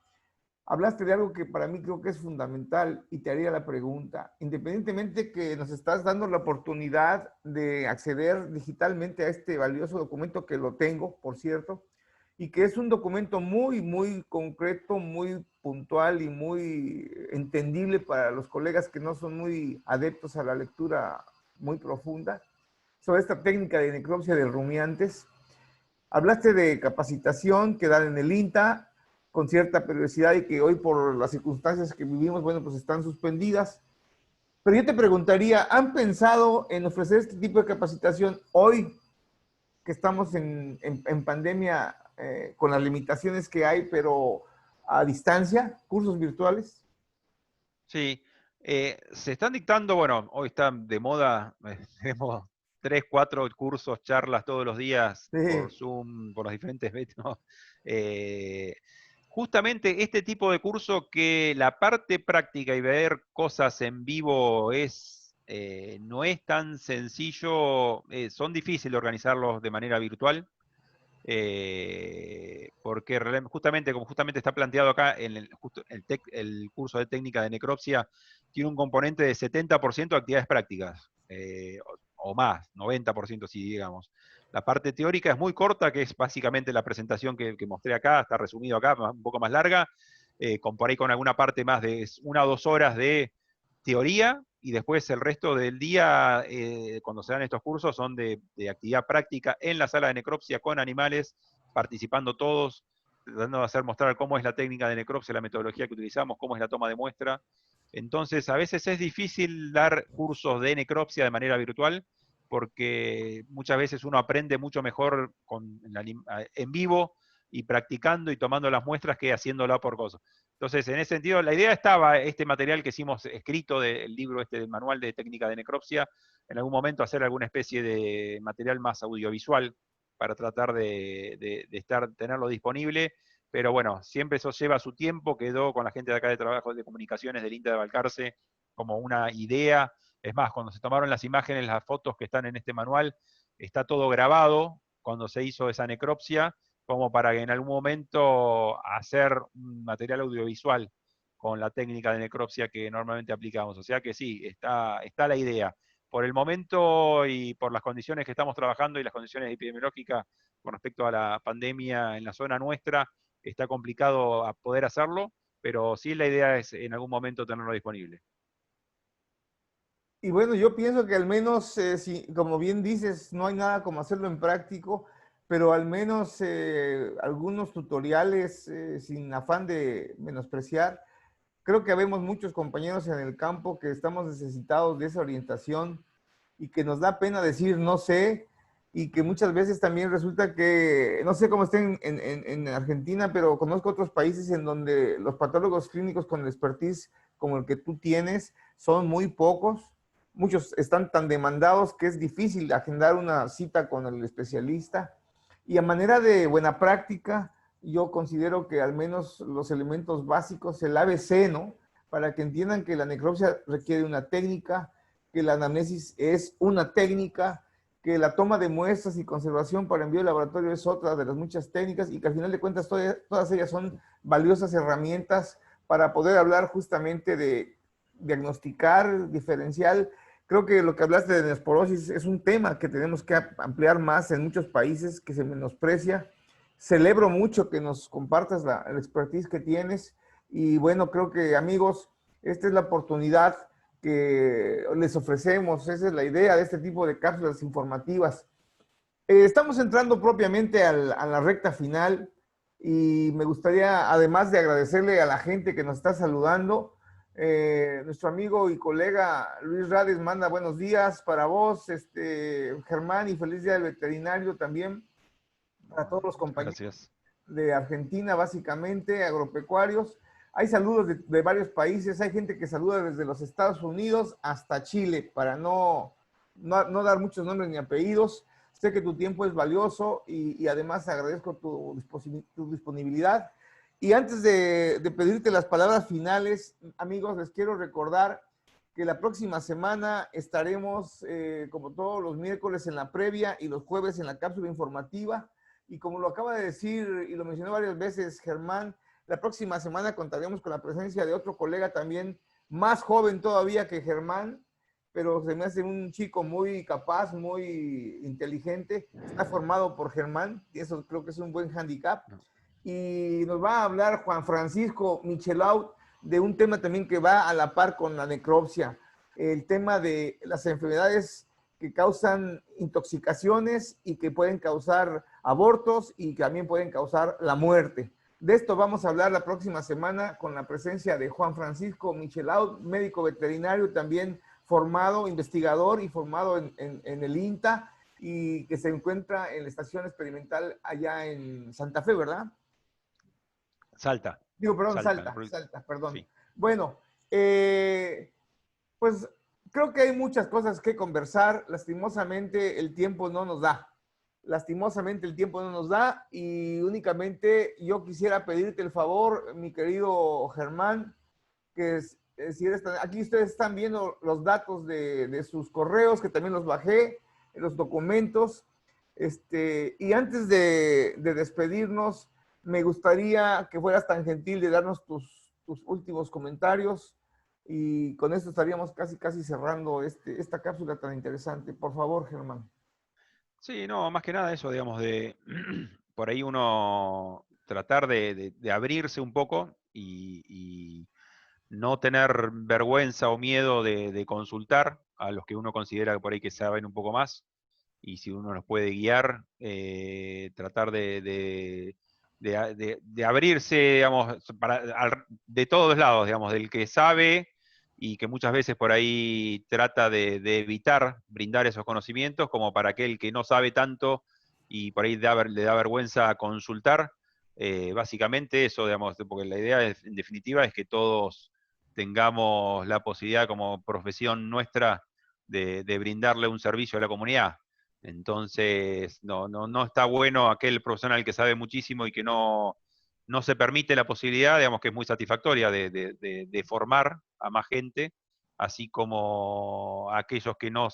Hablaste de algo que para mí creo que es fundamental y te haría la pregunta. Independientemente que nos estás dando la oportunidad de acceder digitalmente a este valioso documento, que lo tengo, por cierto, y que es un documento muy, muy concreto, muy puntual y muy entendible para los colegas que no son muy adeptos a la lectura muy profunda, sobre esta técnica de necropsia de rumiantes. Hablaste de capacitación que dan en el INTA con cierta periodicidad y que hoy por las circunstancias que vivimos, bueno, pues están suspendidas. Pero yo te preguntaría, ¿han pensado en ofrecer este tipo de capacitación hoy que estamos en pandemia con las limitaciones que hay, pero a distancia, cursos virtuales? Sí. Se están dictando, bueno, hoy están de moda, tenemos 3, 4 cursos, charlas todos los días por Sí. Zoom, por los diferentes medios, ¿no? Justamente este tipo de curso que la parte práctica y ver cosas en vivo no es tan sencillo, son difíciles de organizarlos de manera virtual. Porque justamente, como justamente está planteado acá, en el curso de técnica de necropsia tiene un componente de 70% de actividades prácticas, o más, 90% si digamos. La parte teórica es muy corta, que es básicamente la presentación que mostré acá, está resumido acá, un poco más larga, por ahí con alguna parte más de 1 o 2 horas de teoría, y después el resto del día, cuando se dan estos cursos, son de actividad práctica en la sala de necropsia con animales, participando todos, tratando de hacer mostrar cómo es la técnica de necropsia, la metodología que utilizamos, cómo es la toma de muestra. Entonces, a veces es difícil dar cursos de necropsia de manera virtual, porque muchas veces uno aprende mucho mejor en vivo y practicando y tomando las muestras que haciéndolo por cosas. Entonces, en ese sentido, la idea estaba, este material que hicimos escrito del libro del manual de técnica de necropsia, en algún momento hacer alguna especie de material más audiovisual para tratar de tenerlo disponible, pero bueno, siempre eso lleva su tiempo, quedó con la gente de acá de trabajo de comunicaciones del INTA de Balcarce como una idea. Es más, cuando se tomaron las imágenes, las fotos que están en este manual, está todo grabado cuando se hizo esa necropsia, como para que en algún momento hacer un material audiovisual con la técnica de necropsia que normalmente aplicamos. O sea que sí, está la idea. Por el momento y por las condiciones que estamos trabajando y las condiciones epidemiológicas con respecto a la pandemia en la zona nuestra, está complicado a poder hacerlo, pero sí la idea es en algún momento tenerlo disponible. Y bueno, yo pienso que al menos, si, como bien dices, no hay nada como hacerlo en práctico, pero al menos algunos tutoriales, sin afán de menospreciar, creo que habemos muchos compañeros en el campo que estamos necesitados de esa orientación y que nos da pena decir no sé, y que muchas veces también resulta que, no sé cómo estén en Argentina, pero conozco otros países en donde los patólogos clínicos con el expertise como el que tú tienes son muy pocos. Muchos están tan demandados que es difícil agendar una cita con el especialista. Y a manera de buena práctica, yo considero que al menos los elementos básicos, el ABC, ¿no? Para que entiendan que la necropsia requiere una técnica, que la anamnesis es una técnica, que la toma de muestras y conservación para envío al laboratorio es otra de las muchas técnicas y que al final de cuentas todas ellas son valiosas herramientas para poder hablar justamente de diagnosticar, diferencial. Creo que lo que hablaste de neosporosis es un tema que tenemos que ampliar más en muchos países, que se menosprecia. Celebro mucho que nos compartas la expertise que tienes y bueno, creo que amigos, esta es la oportunidad que les ofrecemos, esa es la idea de este tipo de cápsulas informativas. Estamos entrando propiamente a la recta final y me gustaría, además de agradecerle a la gente que nos está saludando, nuestro amigo y colega Luis Rades manda buenos días para vos, Germán, y feliz día del veterinario también para todos los compañeros Gracias. de Argentina, básicamente, agropecuarios. Hay saludos de varios países, hay gente que saluda desde los Estados Unidos hasta Chile, para no dar muchos nombres ni apellidos. Sé que tu tiempo es valioso y además agradezco tu disponibilidad. Y antes de pedirte las palabras finales, amigos, les quiero recordar que la próxima semana estaremos, como todos los miércoles, en la previa y los jueves en la cápsula informativa. Y como lo acaba de decir y lo mencionó varias veces Germán, la próxima semana contaremos con la presencia de otro colega también, más joven todavía que Germán, pero se me hace un chico muy capaz, muy inteligente. Está formado por Germán, y eso creo que es un buen handicap. Y nos va a hablar Juan Francisco Michelaut de un tema también que va a la par con la necropsia, el tema de las enfermedades que causan intoxicaciones y que pueden causar abortos y que también pueden causar la muerte. De esto vamos a hablar la próxima semana con la presencia de Juan Francisco Michelaut, médico veterinario también formado, investigador y formado en el INTA y que se encuentra en la estación experimental allá en Santa Fe, ¿verdad? Salta. Digo, perdón, Salta. Salta, perdón. Sí. Bueno, pues creo que hay muchas cosas que conversar. Lastimosamente el tiempo no nos da. Lastimosamente el tiempo no nos da y únicamente yo quisiera pedirte el favor, mi querido Germán, que si eres aquí ustedes están viendo los datos de sus correos, que también los bajé, los documentos. Y antes de despedirnos, me gustaría que fueras tan gentil de darnos tus últimos comentarios y con esto estaríamos casi cerrando esta cápsula tan interesante. Por favor, Germán. Sí, no, más que nada eso, digamos, de por ahí uno tratar de abrirse un poco y no tener vergüenza o miedo de consultar a los que uno considera por ahí que saben un poco más y si uno los puede guiar, tratar de abrirse, digamos, de todos lados, digamos, del que sabe y que muchas veces por ahí trata de evitar brindar esos conocimientos, como para aquel que no sabe tanto y por ahí le da vergüenza consultar. Básicamente eso, digamos, porque la idea en definitiva es que todos tengamos la posibilidad como profesión nuestra de brindarle un servicio a la comunidad. Entonces, no está bueno aquel profesional que sabe muchísimo y que no se permite la posibilidad, digamos que es muy satisfactoria, de formar a más gente, así como aquellos que no,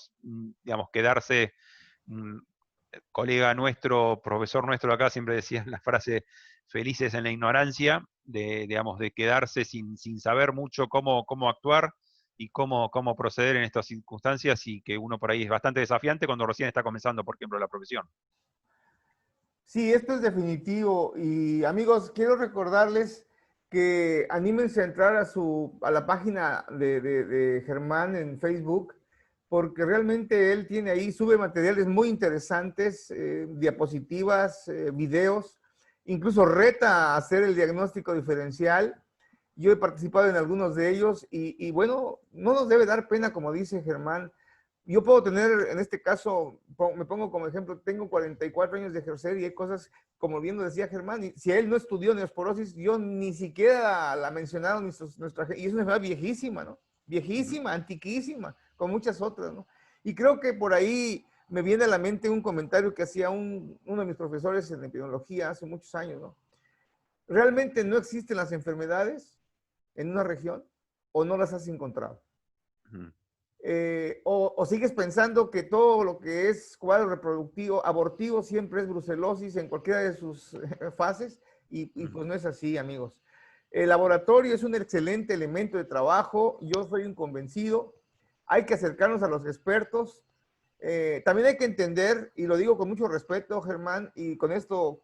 digamos, quedarse, colega nuestro, profesor nuestro acá siempre decía la frase, felices en la ignorancia, digamos, de quedarse sin saber mucho cómo actuar y cómo proceder en estas circunstancias y que uno por ahí es bastante desafiante cuando recién está comenzando, por ejemplo, la profesión. Sí, esto es definitivo. Y amigos, quiero recordarles que anímense a entrar a la página de Germán en Facebook, porque realmente él tiene ahí, sube materiales muy interesantes, diapositivas, videos, incluso reta a hacer el diagnóstico diferencial. Yo he participado en algunos de ellos y bueno, no nos debe dar pena, como dice Germán, yo puedo tener, en este caso, me pongo como ejemplo, tengo 44 años de ejercer y hay cosas, como bien lo decía Germán, y si él no estudió neosporosis, yo ni siquiera la mencionaron, y es una enfermedad viejísima, ¿no? Viejísima, antiquísima, con muchas otras, ¿no? Y creo que por ahí me viene a la mente un comentario que hacía uno de mis profesores en epidemiología hace muchos años, ¿no? Realmente no existen las enfermedades en una región o no las has encontrado. O sigues pensando que todo lo que es cuadro reproductivo, abortivo, siempre es brucelosis en cualquiera de sus fases, y pues no es así, amigos. El laboratorio es un excelente elemento de trabajo, yo soy un convencido, hay que acercarnos a los expertos, también hay que entender, y lo digo con mucho respeto, Germán, y con esto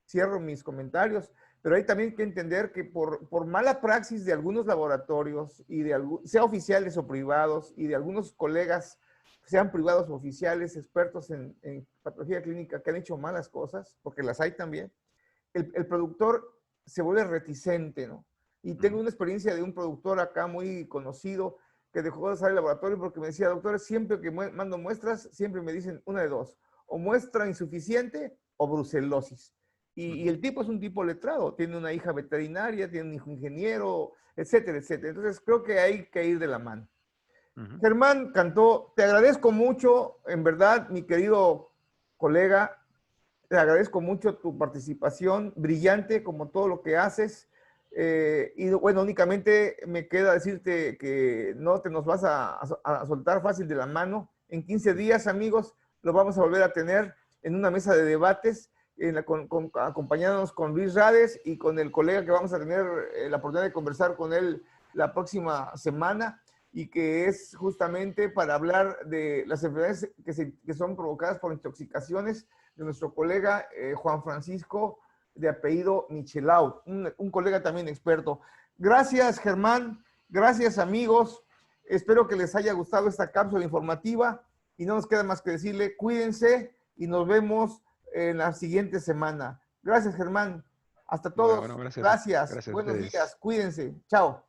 cierro mis comentarios, pero hay también que entender que por mala praxis de algunos laboratorios, y sea oficiales o privados, y de algunos colegas, sean privados o oficiales, expertos en patología clínica, que han hecho malas cosas, porque las hay también, el productor se vuelve reticente, ¿no? Y tengo una experiencia de un productor acá muy conocido que dejó de usar el laboratorio porque me decía, doctor, siempre que mando muestras, siempre me dicen una de dos, o muestra insuficiente o brucelosis. Y el tipo es un tipo letrado, tiene una hija veterinaria, tiene un hijo ingeniero, etcétera, etcétera. Entonces creo que hay que ir de la mano. Germán Cantó, te agradezco mucho, en verdad, mi querido colega, te agradezco mucho tu participación, brillante como todo lo que haces. Y bueno, únicamente me queda decirte que no te nos vas a soltar fácil de la mano. En 15 días, amigos, lo vamos a volver a tener en una mesa de debates, acompañándonos con Luis Rades y con el colega que vamos a tener la oportunidad de conversar con él la próxima semana, y que es justamente para hablar de las enfermedades que son provocadas por intoxicaciones, de nuestro colega Juan Francisco, de apellido Michelau, un colega también experto. Gracias, Germán. Gracias, amigos. Espero que les haya gustado esta cápsula informativa y no nos queda más que decirle, cuídense y nos vemos en la siguiente semana. Gracias, Germán. Hasta todos. Bueno, gracias. Gracias. Gracias a Buenos ustedes. días. Cuídense. Chao.